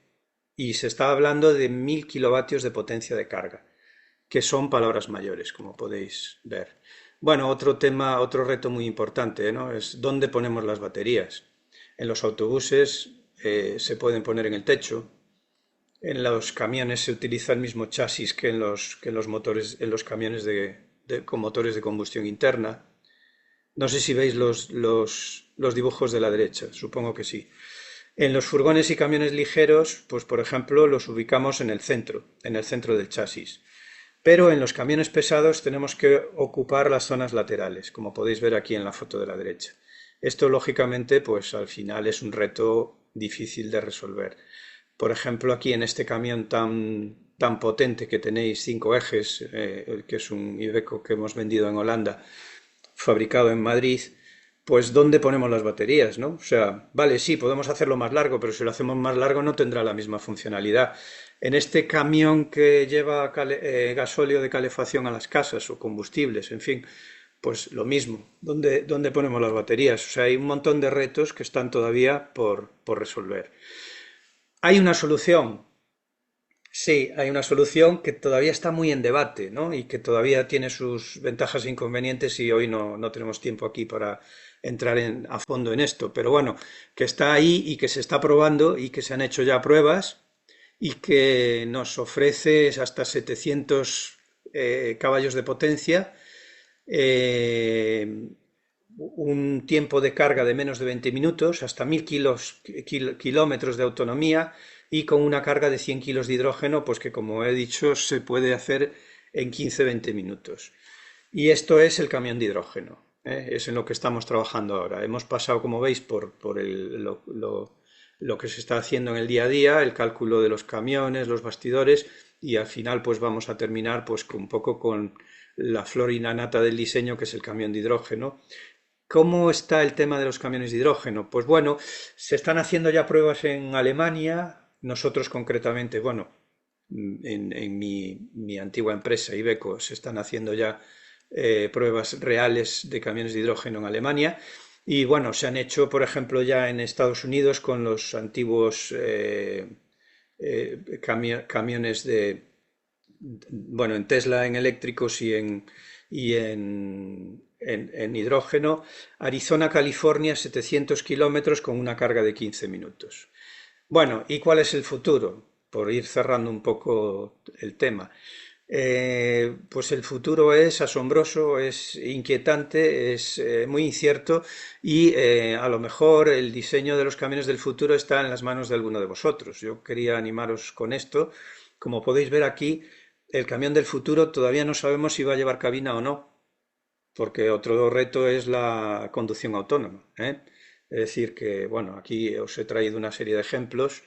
y se está hablando de 1000 kilovatios de potencia de carga, que son palabras mayores, como podéis ver. Bueno, otro tema, otro reto muy importante, ¿no? Es dónde ponemos las baterías. En los autobuses se pueden poner en el techo. En los camiones se utiliza el mismo chasis que en los motores, en los camiones con motores de combustión interna. No sé si veis los dibujos de la derecha, supongo que sí. En los furgones y camiones ligeros, pues por ejemplo, los ubicamos en el centro del chasis. Pero en los camiones pesados tenemos que ocupar las zonas laterales, como podéis ver aquí en la foto de la derecha. Esto, lógicamente, pues al final es un reto difícil de resolver. Por ejemplo, aquí en este camión tan potente que tenéis 5 ejes, que es un Iveco que hemos vendido en Holanda, fabricado en Madrid, pues ¿dónde ponemos las baterías, no? O sea, vale, sí, podemos hacerlo más largo, pero si lo hacemos más largo no tendrá la misma funcionalidad. En este camión que lleva gasóleo de calefacción a las casas o combustibles, en fin, pues lo mismo. ¿Dónde ponemos las baterías? O sea, hay un montón de retos que están todavía por resolver. ¿Hay una solución? Sí, hay una solución que todavía está muy en debate, ¿no? Y que todavía tiene sus ventajas e inconvenientes y hoy no tenemos tiempo aquí para entrar a fondo en esto. Pero bueno, que está ahí y que se está probando y que se han hecho ya pruebas y que nos ofrece hasta 700 caballos de potencia, eh, un tiempo de carga de menos de 20 minutos, hasta 1000 kilómetros de autonomía y con una carga de 100 kilos de hidrógeno, pues que como he dicho se puede hacer en 15-20 minutos. Y esto es el camión de hidrógeno, ¿eh? Es en lo que estamos trabajando ahora. Hemos pasado, como veis, por lo que se está haciendo en el día a día, el cálculo de los camiones, los bastidores, y al final pues vamos a terminar pues un poco con la flor y la nata del diseño, que es el camión de hidrógeno. ¿Cómo está el tema de los camiones de hidrógeno? Pues bueno, se están haciendo ya pruebas en Alemania, nosotros concretamente, bueno, en mi antigua empresa, Iveco, se están haciendo ya pruebas reales de camiones de hidrógeno en Alemania. Y bueno, se han hecho, por ejemplo, ya en Estados Unidos con los antiguos camiones bueno, en Tesla en eléctricos y en hidrógeno. Arizona, California, 700 kilómetros con una carga de 15 minutos. Bueno, ¿y cuál es el futuro? Por ir cerrando un poco el tema. Pues el futuro es asombroso, es inquietante, es muy incierto y a lo mejor el diseño de los camiones del futuro está en las manos de alguno de vosotros. Yo quería animaros con esto. Como podéis ver aquí, el camión del futuro todavía no sabemos si va a llevar cabina o no, porque otro reto es la conducción autónoma, ¿eh? Es decir, que bueno, aquí os he traído una serie de ejemplos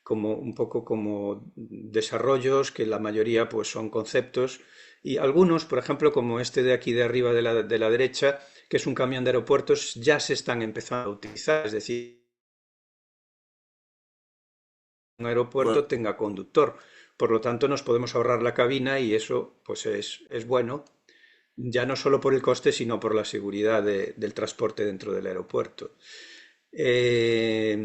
como un poco como desarrollos que la mayoría pues son conceptos y algunos, por ejemplo, como este de aquí de arriba de la derecha, que es un camión de aeropuertos, ya se están empezando a utilizar, es decir, un aeropuerto Bueno, tenga conductor. Por lo tanto, nos podemos ahorrar la cabina y eso pues es bueno, ya no solo por el coste, sino por la seguridad del transporte dentro del aeropuerto. Eh,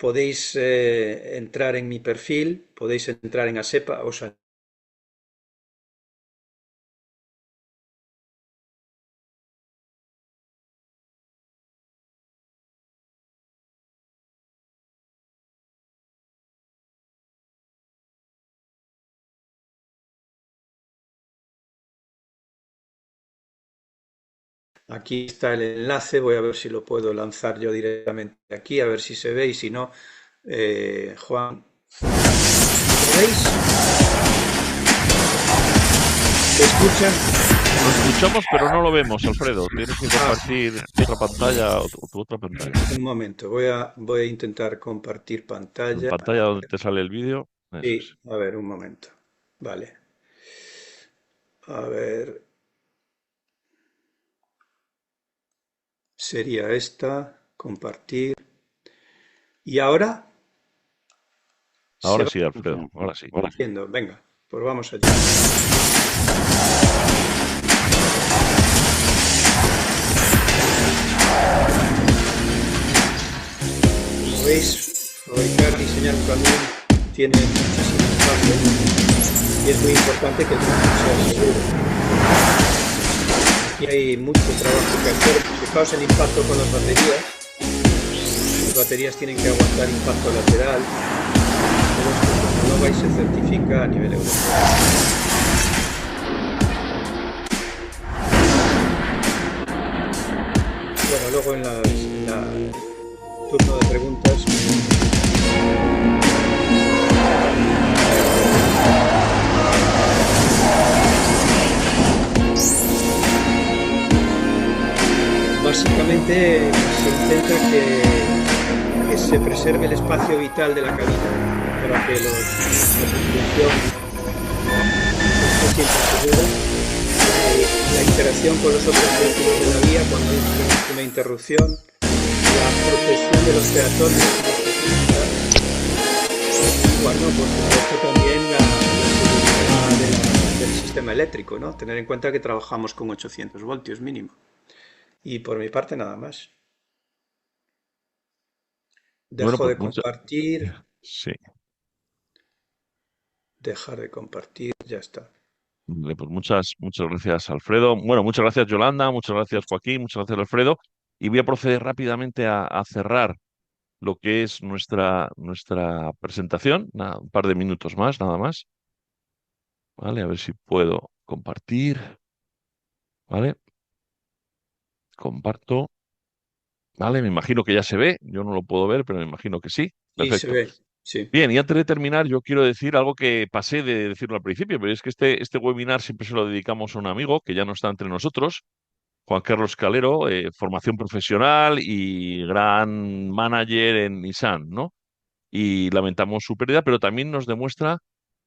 Podéis entrar en mi perfil, podéis entrar en ASEPA, o sea, aquí está el enlace, voy a ver si lo puedo lanzar yo directamente aquí, a ver si se ve y si no, Juan, ¿lo veis? ¿Se escucha? Lo escuchamos, pero no lo vemos, Alfredo. Tienes que Ah, compartir otra pantalla o tu otra pantalla. un momento, voy a intentar compartir En pantalla. pantalla donde te sale el vídeo, eso Sí, es. a ver, un momento. Vale, a ver. sería esta, compartir. Y ahora se Ahora va sí, Alfredo, ahora sí. viendo. Venga, pues vamos allá. Como veis, fabricar, diseñar un camión tiene muchísimas fases y es muy importante que el camión sea seguro. Aquí hay mucho trabajo que hacer. Fijaos el impacto con las baterías. Las baterías tienen que aguantar impacto lateral. Pero esto cuando lo vais se certifica a nivel europeo. Bueno, luego en la turno de preguntas. Básicamente se intenta que se preserve el espacio vital de la cabina para que la circulación esté siempre segura. La interacción con los otros vehículos de la vía cuando hay una interrupción, la protección de los peatones y los ciclistas, y bueno, por supuesto también la seguridad del sistema eléctrico, ¿no? Tener en cuenta que trabajamos con 800 voltios mínimo. Y por mi parte nada más. Bueno, Dejo pues de compartir, sí. dejar de compartir, ya está. Vale, pues muchas gracias, Alfredo. Bueno, muchas gracias, Yolanda, muchas gracias, Joaquín, muchas gracias, Alfredo. Y voy a proceder rápidamente a cerrar lo que es nuestra presentación. Nada, un par de minutos más, nada más. Vale, a ver si puedo compartir. Vale, comparto. Vale, me imagino que ya se ve. Yo no lo puedo ver, pero me imagino que sí. Y se Perfecto. ve, sí. Bien, y antes de terminar, yo quiero decir algo que pasé de decirlo al principio, pero es que este webinar siempre se lo dedicamos a un amigo que ya no está entre nosotros, Juan Carlos Calero, formación profesional y gran manager en Nissan, ¿no? Y lamentamos su pérdida, pero también nos demuestra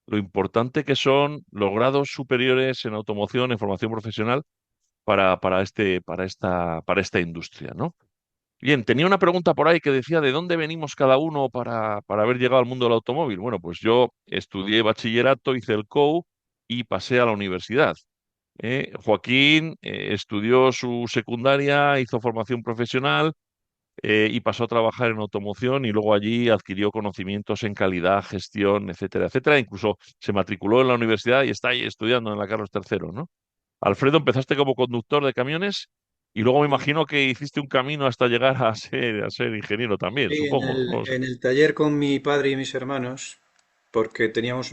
lo importante que son los grados superiores en automoción, en formación profesional para esta industria, ¿no? Bien, tenía una pregunta por ahí que decía de dónde venimos cada uno para haber llegado al mundo del automóvil. Bueno, pues yo estudié bachillerato, hice el COU y pasé a la universidad. Joaquín estudió su secundaria, hizo formación profesional y pasó a trabajar en automoción y luego allí adquirió conocimientos en calidad, gestión, etcétera, etcétera. Incluso se matriculó en la universidad y está ahí estudiando en la Carlos III, ¿no? Alfredo, empezaste como conductor de camiones y luego me Sí, imagino que hiciste un camino hasta llegar a ser ingeniero también, sí, en supongo. el, No sé. en el taller con mi padre y mis hermanos, porque tenemos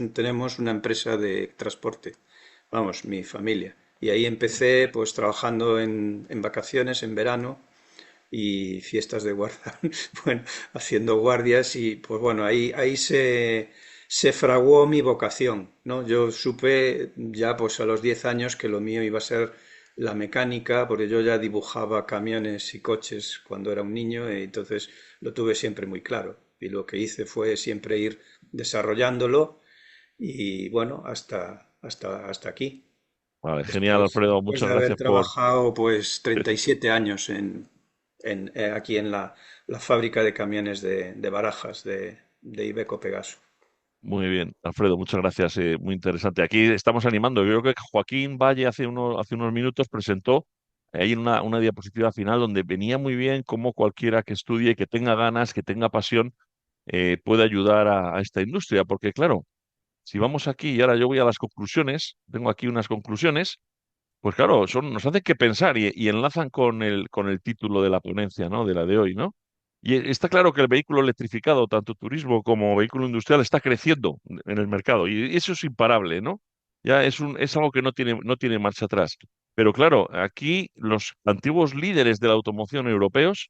una empresa de transporte, vamos, mi familia. Y ahí empecé pues trabajando en vacaciones, en verano, y fiestas de guardia, bueno, haciendo guardias y pues bueno, ahí se fraguó mi vocación, ¿no? Yo supe ya pues a los 10 años que lo mío iba a ser la mecánica, porque yo ya dibujaba camiones y coches cuando era un niño y entonces lo tuve siempre muy claro. Y lo que hice fue siempre ir desarrollándolo y bueno, hasta aquí. Vale, genial, Después, Alfredo. después Muchas de haber gracias por... trabajado pues 37 años aquí en la fábrica de camiones de Barajas de Iveco Pegaso. Muy bien, Alfredo, muchas gracias. Muy interesante. Aquí estamos animando. Yo creo que Joaquín Valle hace unos minutos presentó ahí una diapositiva final donde venía muy bien cómo cualquiera que estudie, que tenga ganas, que tenga pasión, puede ayudar a esta industria. Porque claro, si vamos aquí y ahora yo voy a las conclusiones, tengo aquí unas conclusiones, pues claro, nos hacen que pensar y enlazan con el título de la ponencia, ¿no? De la de hoy, ¿no? Y está claro que el vehículo electrificado, tanto turismo como vehículo industrial, está creciendo en el mercado y eso es imparable, ¿no? Ya es algo que no tiene marcha atrás. Pero claro, aquí los antiguos líderes de la automoción europeos,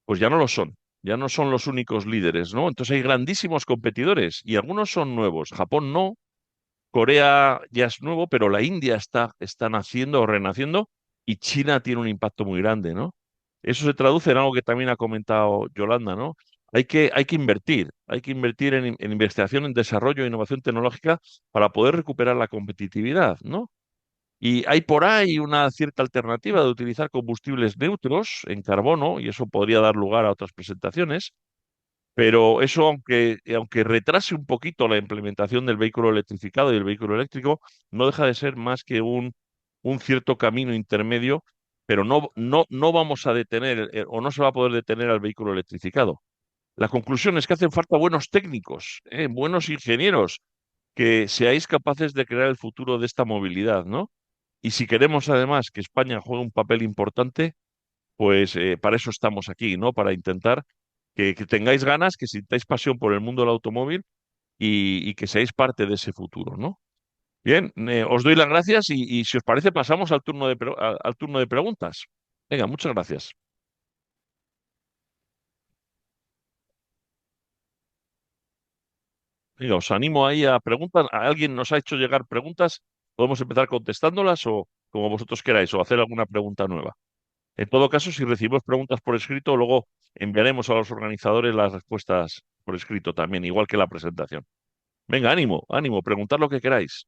pues ya no son los únicos líderes, ¿no? Entonces hay grandísimos competidores y algunos son nuevos. Japón no, Corea ya es nuevo, pero la India está naciendo o renaciendo y China tiene un impacto muy grande, ¿no? Eso se traduce en algo que también ha comentado Yolanda, ¿no? Hay que invertir en investigación, en desarrollo e innovación tecnológica para poder recuperar la competitividad, ¿no? Y hay por ahí una cierta alternativa de utilizar combustibles neutros en carbono, y eso podría dar lugar a otras presentaciones, pero eso, aunque retrase un poquito la implementación del vehículo electrificado y el vehículo eléctrico, no deja de ser más que un cierto camino intermedio, pero no vamos a detener o no se va a poder detener al vehículo electrificado. La conclusión es que hacen falta buenos técnicos, buenos ingenieros, que seáis capaces de crear el futuro de esta movilidad, ¿no? Y si queremos además que España juegue un papel importante, pues para eso estamos aquí, ¿no? Para intentar que tengáis ganas, que sintáis pasión por el mundo del automóvil y que seáis parte de ese futuro, ¿no? Bien, os doy las gracias y si os parece pasamos al turno de preguntas. Venga, muchas gracias. Venga, os animo ahí a preguntas. ¿Alguien nos ha hecho llegar preguntas? ¿Podemos empezar contestándolas o como vosotros queráis o hacer alguna pregunta nueva? En todo caso, si recibimos preguntas por escrito, luego enviaremos a los organizadores las respuestas por escrito también, igual que la presentación. Venga, ánimo, ánimo, preguntad lo que queráis.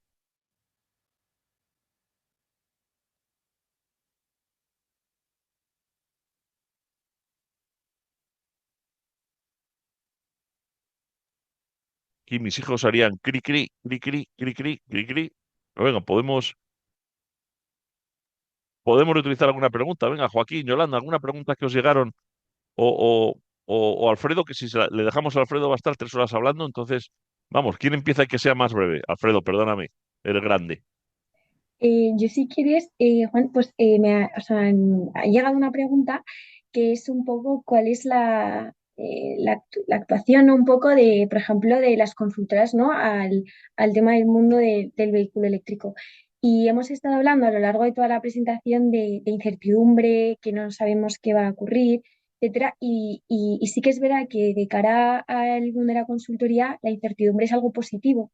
Aquí mis hijos harían cri cri, cri cri, cri cri, cri cri. Pero venga, podemos reutilizar alguna pregunta. Venga, Joaquín, Yolanda, alguna pregunta que os llegaron o, o Alfredo, que si le dejamos a Alfredo va a estar 3 horas hablando, entonces, vamos, ¿quién empieza y que sea más breve? Alfredo, perdóname, eres grande. Yo si quieres, Juan, pues o sea, ha llegado una pregunta que es un poco cuál es la actuación, ¿no? Un poco de, por ejemplo, de las consultoras, ¿no? Al tema del mundo del vehículo eléctrico. Y hemos estado hablando a lo largo de toda la presentación de incertidumbre, que no sabemos qué va a ocurrir, etcétera. Y sí que es verdad que de cara al mundo de la consultoría, la incertidumbre es algo positivo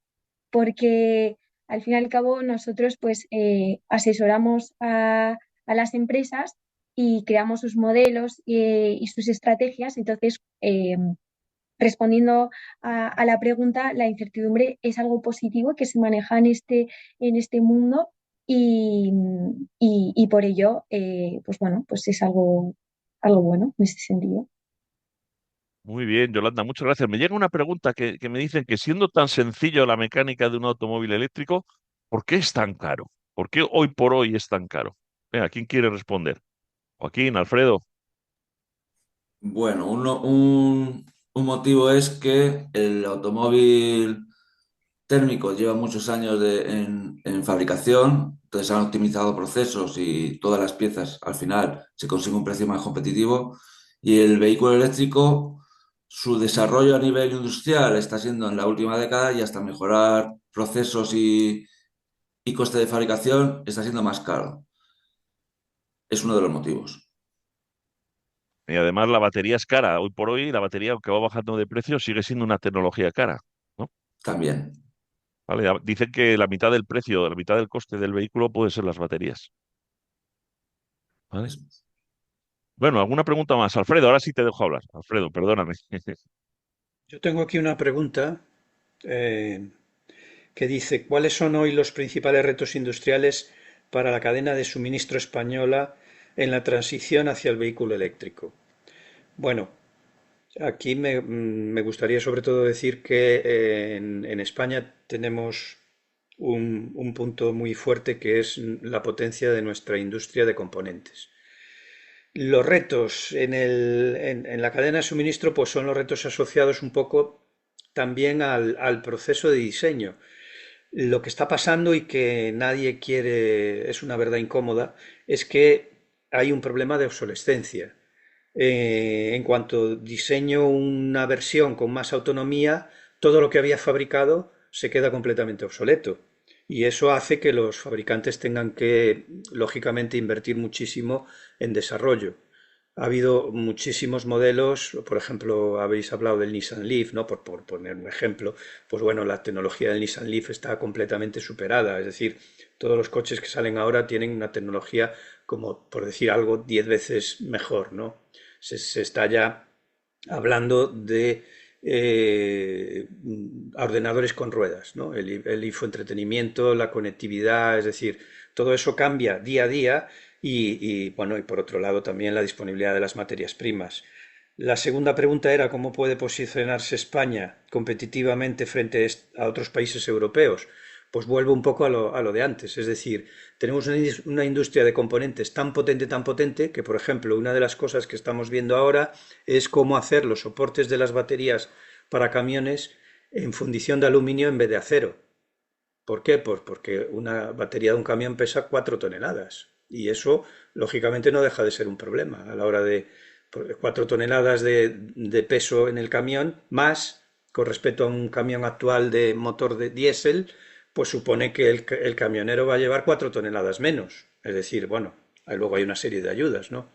porque al fin y al cabo nosotros pues asesoramos a las empresas y creamos sus modelos y sus estrategias. Entonces, respondiendo a la pregunta, la incertidumbre es algo positivo que se maneja en este mundo y, y por ello, pues bueno, pues es algo bueno en ese sentido. Muy bien, Yolanda, muchas gracias. Me llega una pregunta que me dicen que siendo tan sencillo la mecánica de un automóvil eléctrico, ¿por qué es tan caro? ¿Por qué hoy por hoy es tan caro? Venga, ¿quién quiere responder? Joaquín, Alfredo. Bueno, un motivo es que el automóvil térmico lleva muchos años en fabricación, entonces han optimizado procesos y todas las piezas al final se consigue un precio más competitivo. Y el vehículo eléctrico, su desarrollo a nivel industrial está siendo en la última década y hasta mejorar procesos y coste de fabricación está siendo más caro. Es uno de los motivos Y además la batería es cara. Hoy por hoy la batería, aunque va bajando de precio, sigue siendo una tecnología cara, ¿no? también. Vale, dicen que la mitad del precio, la mitad del coste del vehículo puede ser las baterías. ¿Vale? Es- Bueno, ¿alguna pregunta más? Alfredo, ahora sí te dejo hablar. Alfredo, perdóname. Yo tengo aquí una pregunta eh, que dice, ¿cuáles son hoy los principales retos industriales para la cadena de suministro española en la transición hacia el vehículo eléctrico? Bueno, aquí me gustaría sobre todo decir que en España tenemos un punto muy fuerte que es la potencia de nuestra industria de componentes. Los retos en la cadena de suministro pues son los retos asociados un poco también al proceso de diseño. Lo que está pasando y que nadie quiere, es una verdad incómoda, es que hay un problema de obsolescencia. En cuanto diseño una versión con más autonomía, todo lo que había fabricado se queda completamente obsoleto. Y eso hace que los fabricantes tengan que, lógicamente, invertir muchísimo en desarrollo. Ha habido muchísimos modelos, por ejemplo, habéis hablado del Nissan Leaf, ¿no? Por poner un ejemplo, pues bueno, la tecnología del Nissan Leaf está completamente superada, es decir, todos los coches que salen ahora tienen una tecnología como, por decir algo, 10 veces mejor, ¿no? Se está ya hablando de ordenadores con ruedas, ¿no? El infoentretenimiento, la conectividad, es decir, todo eso cambia día a día bueno, y por otro lado también la disponibilidad de las materias primas. La segunda pregunta era cómo puede posicionarse España competitivamente frente a otros países europeos. Pues vuelvo un poco a lo de antes, es decir, tenemos una industria de componentes tan potente, que, por ejemplo, una de las cosas que estamos viendo ahora es cómo hacer los soportes de las baterías para camiones en fundición de aluminio en vez de acero. ¿Por qué? Pues porque una batería de un camión pesa 4 toneladas y eso, lógicamente, no deja de ser un problema a la hora de 4 toneladas de peso en el camión, más con respecto a un camión actual de motor de diésel, pues supone que el camionero va a llevar 4 toneladas menos. Es decir, bueno, luego hay una serie de ayudas, ¿no?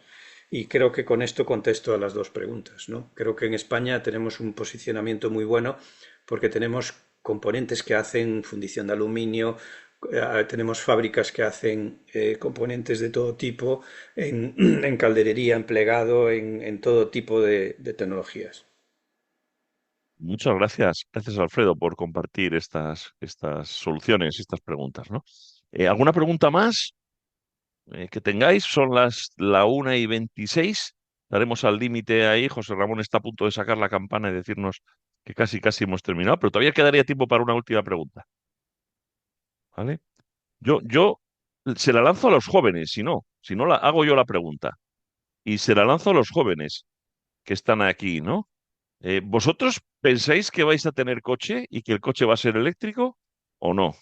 Y creo que con esto contesto a las dos preguntas, ¿no? Creo que en España tenemos un posicionamiento muy bueno porque tenemos componentes que hacen fundición de aluminio, tenemos fábricas que hacen componentes de todo tipo, en calderería, en plegado, en todo tipo de tecnologías. Muchas gracias. Gracias, Alfredo, por compartir estas soluciones, estas preguntas, ¿no? ¿Alguna pregunta más que tengáis? Son la 1:26. Daremos al límite ahí. José Ramón está a punto de sacar la campana y decirnos que casi hemos terminado, pero todavía quedaría tiempo para una última pregunta, ¿vale? Yo se la lanzo a los jóvenes, si no la hago yo la pregunta. Y se la lanzo a los jóvenes que están aquí, ¿no? ¿Vosotros pensáis que vais a tener coche y que el coche va a ser eléctrico o no?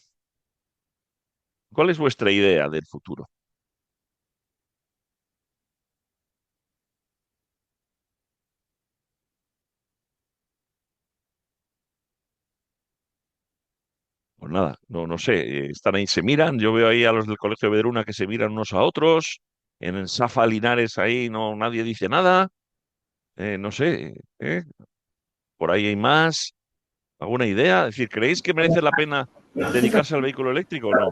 ¿Cuál es vuestra idea del futuro? Pues nada, no sé, están ahí, se miran, yo veo ahí a los del Colegio de Vedruna que se miran unos a otros, en el Safa Linares ahí no nadie dice nada, no sé, por ahí hay más, ¿alguna idea? Es decir, ¿creéis que merece la pena dedicarse al vehículo eléctrico o no?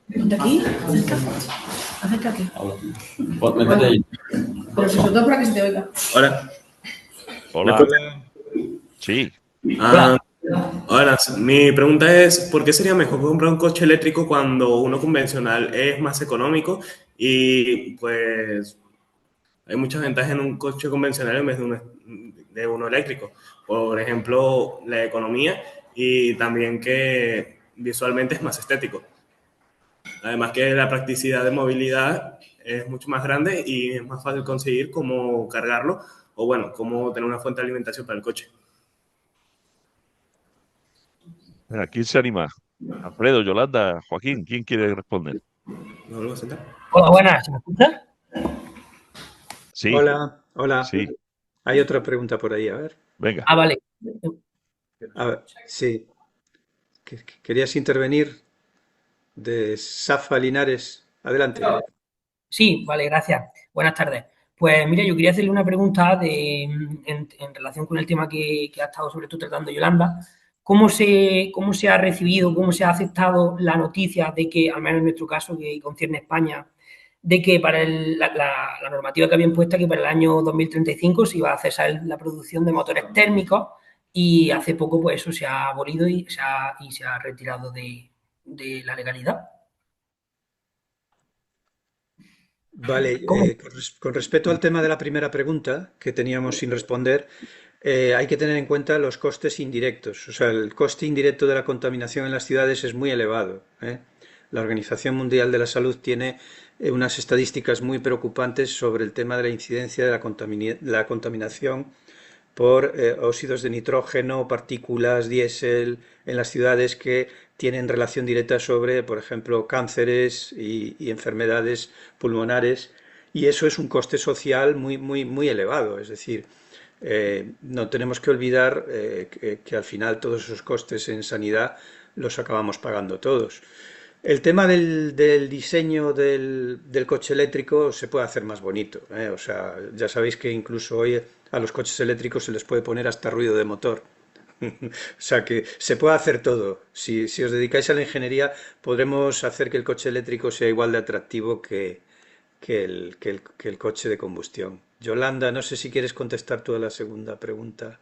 ¿De aquí? Acércate. Métete ahí. Pero si sobre todo para que se te oiga. Hola. ¿Me Hola, escuchas? sí. Ah, Hola, mi pregunta es, ¿por qué sería mejor comprar un coche eléctrico cuando uno convencional es más económico y pues hay muchas ventajas en un coche convencional en vez de uno eléctrico? Por ejemplo, la economía y también que visualmente es más estético. Además que la practicidad de movilidad es mucho más grande y es más fácil conseguir cómo cargarlo o bueno, cómo tener una fuente de alimentación para el coche. Venga, ¿quién se anima? Alfredo, Yolanda, Joaquín, ¿quién quiere responder? ¿Me vuelvo a sentar? Hola, buenas, ¿se me escucha? Sí, Hola, hola. sí, Hay otra pregunta por ahí, a ver. venga. Ah, vale. A ver, sí. ¿Querías intervenir de Safa Linares? Adelante. Sí, vale, gracias. Buenas tardes. Pues mira, yo quería hacerle una pregunta en relación con el tema que ha estado sobre todo tratando Yolanda. ¿Cómo se ha recibido, cómo se ha aceptado la noticia de que, al menos en nuestro caso, que concierne a España, de que para la normativa que había impuesta que para el año 2035 se iba a cesar la producción de motores térmicos y hace poco pues eso se ha abolido y se ha retirado de la legalidad? Vale, ¿Cómo? con respecto al tema de la primera pregunta que teníamos sin responder, hay que tener en cuenta los costes indirectos. O sea, el coste indirecto de la contaminación en las ciudades es muy elevado, ¿eh? La Organización Mundial de la Salud tiene unas estadísticas muy preocupantes sobre el tema de la incidencia de la contaminación por óxidos de nitrógeno, partículas, diésel en las ciudades que tienen relación directa sobre, por ejemplo, cánceres y enfermedades pulmonares. Y eso es un coste social muy elevado. Es decir, no tenemos que olvidar que al final todos esos costes en sanidad los acabamos pagando todos. El tema del diseño del coche eléctrico se puede hacer más bonito, ¿eh? O sea, ya sabéis que incluso hoy a los coches eléctricos se les puede poner hasta ruido de motor. O sea que se puede hacer todo. Si os dedicáis a la ingeniería, podremos hacer que el coche eléctrico sea igual de atractivo que el coche de combustión. Yolanda, no sé si quieres contestar tú a la segunda pregunta.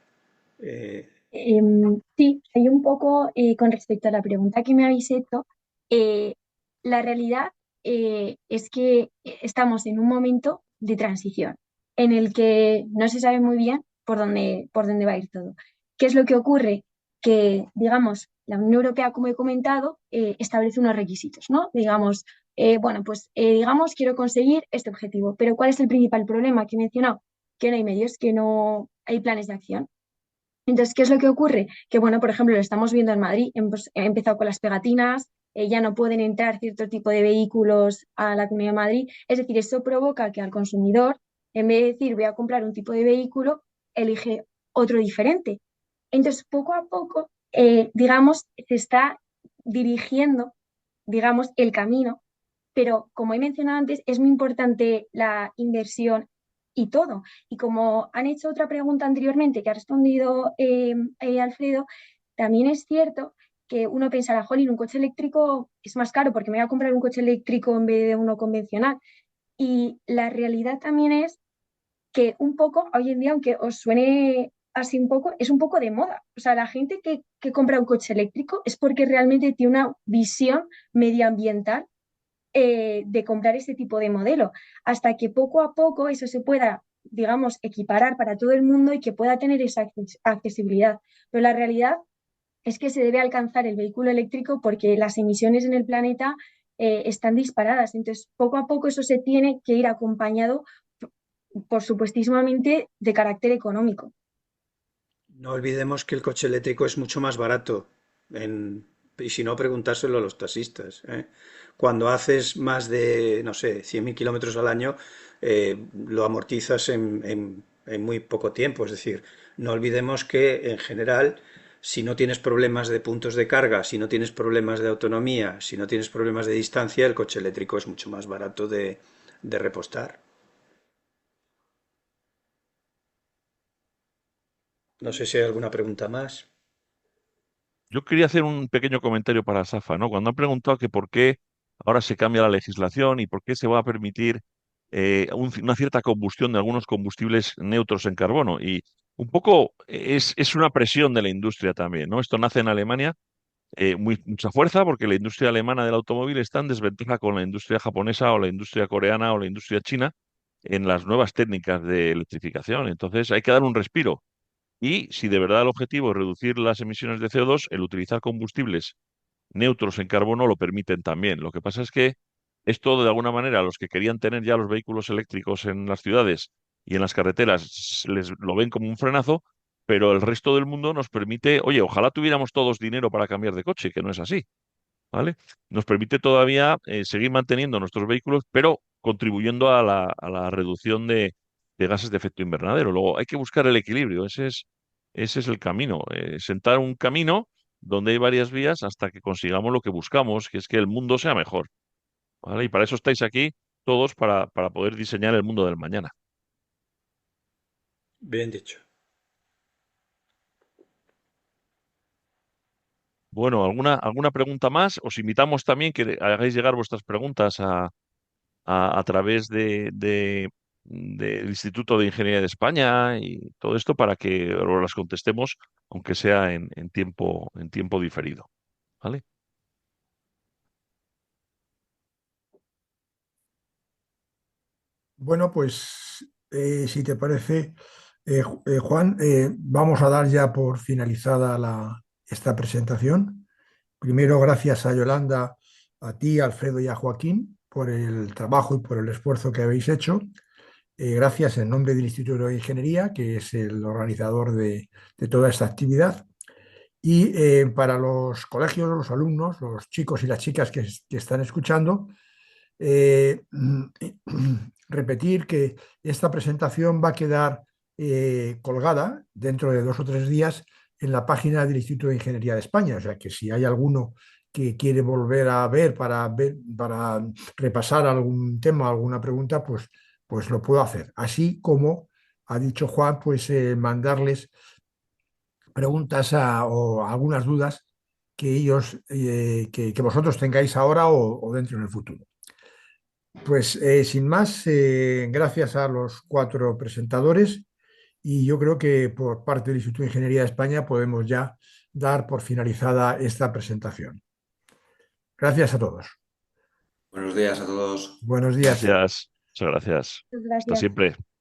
Eh, Sí, hay un poco con respecto a la pregunta que me habéis hecho. eh, la realidad es que estamos en un momento de transición en el que no se sabe muy bien por dónde va a ir todo. ¿Qué es lo que ocurre? Que, digamos, la Unión Europea, como he comentado, establece unos requisitos, ¿no? Digamos, bueno, pues digamos, quiero conseguir este objetivo, pero ¿cuál es el principal problema que he mencionado? Que no hay medios, que no hay planes de acción. Entonces, ¿qué es lo que ocurre? Que, bueno, por ejemplo, lo estamos viendo en Madrid, he empezado con las pegatinas, ya no pueden entrar cierto tipo de vehículos a la Comunidad de Madrid. Es decir, eso provoca que al consumidor, en vez de decir voy a comprar un tipo de vehículo, elige otro diferente. Entonces, poco a poco, digamos, se está dirigiendo, digamos, el camino, pero como he mencionado antes, es muy importante la inversión y todo. Y como han hecho otra pregunta anteriormente que ha respondido Alfredo, también es cierto que uno pensará, jolín, un coche eléctrico es más caro porque me voy a comprar un coche eléctrico en vez de uno convencional. Y la realidad también es que un poco, hoy en día, aunque os suene así un poco, es un poco de moda. O sea, la gente que compra un coche eléctrico es porque realmente tiene una visión medioambiental de comprar ese tipo de modelo, hasta que poco a poco eso se pueda, digamos, equiparar para todo el mundo y que pueda tener esa accesibilidad. Pero la realidad es que se debe alcanzar el vehículo eléctrico porque las emisiones en el planeta están disparadas. Entonces, poco a poco eso se tiene que ir acompañado, por supuestísimamente, de carácter económico. No olvidemos que el coche eléctrico es mucho más barato, y si no, preguntárselo a los taxistas, ¿eh? Cuando haces más de, no sé, 100.000 kilómetros al año, lo amortizas en muy poco tiempo. Es decir, no olvidemos que en general, si no tienes problemas de puntos de carga, si no tienes problemas de autonomía, si no tienes problemas de distancia, el coche eléctrico es mucho más barato de repostar. No sé si hay alguna pregunta más. Yo quería hacer un pequeño comentario para Safa, ¿no? Cuando han preguntado que por qué ahora se cambia la legislación y por qué se va a permitir una cierta combustión de algunos combustibles neutros en carbono. Y un poco es una presión de la industria también, ¿no? Esto nace en Alemania, mucha fuerza, porque la industria alemana del automóvil está en desventaja con la industria japonesa o la industria coreana o la industria china en las nuevas técnicas de electrificación. Entonces hay que dar un respiro. Y si de verdad el objetivo es reducir las emisiones de CO2, el utilizar combustibles neutros en carbono lo permiten también. Lo que pasa es que esto, de alguna manera, los que querían tener ya los vehículos eléctricos en las ciudades y en las carreteras les lo ven como un frenazo, pero el resto del mundo nos permite, oye, ojalá tuviéramos todos dinero para cambiar de coche, que no es así, ¿vale? Nos permite todavía seguir manteniendo nuestros vehículos, pero contribuyendo a la reducción de gases de efecto invernadero. Luego hay que buscar el equilibrio, ese es el camino, sentar un camino donde hay varias vías hasta que consigamos lo que buscamos, que es que el mundo sea mejor, ¿vale? Y para eso estáis aquí todos para poder diseñar el mundo del mañana. Bien dicho. Bueno, ¿alguna pregunta más? Os invitamos también que hagáis llegar vuestras preguntas a través del Instituto de Ingeniería de España y todo esto para que os las contestemos, aunque sea en tiempo diferido. ¿Vale? Bueno, pues si te parece, Juan, vamos a dar ya por finalizada esta presentación. Primero, gracias a Yolanda, a ti, Alfredo y a Joaquín por el trabajo y por el esfuerzo que habéis hecho. Gracias en nombre del Instituto de Ingeniería, que es el organizador de toda esta actividad. Y para los colegios, los alumnos, los chicos y las chicas que están escuchando, eh, repetir que esta presentación va a quedar colgada dentro de 2 o 3 días en la página del Instituto de Ingeniería de España. O sea que si hay alguno que quiere volver a ver para repasar algún tema, alguna pregunta, pues lo puedo hacer. Así como ha dicho Juan, pues mandarles preguntas o algunas dudas que ellos, que vosotros tengáis ahora o dentro en el futuro. Pues sin más, gracias a los 4 presentadores y yo creo que por parte del Instituto de Ingeniería de España podemos ya dar por finalizada esta presentación. Gracias a todos. Buenos días a todos. Buenos días. Gracias. Muchas gracias. Muchas Hasta gracias. siempre.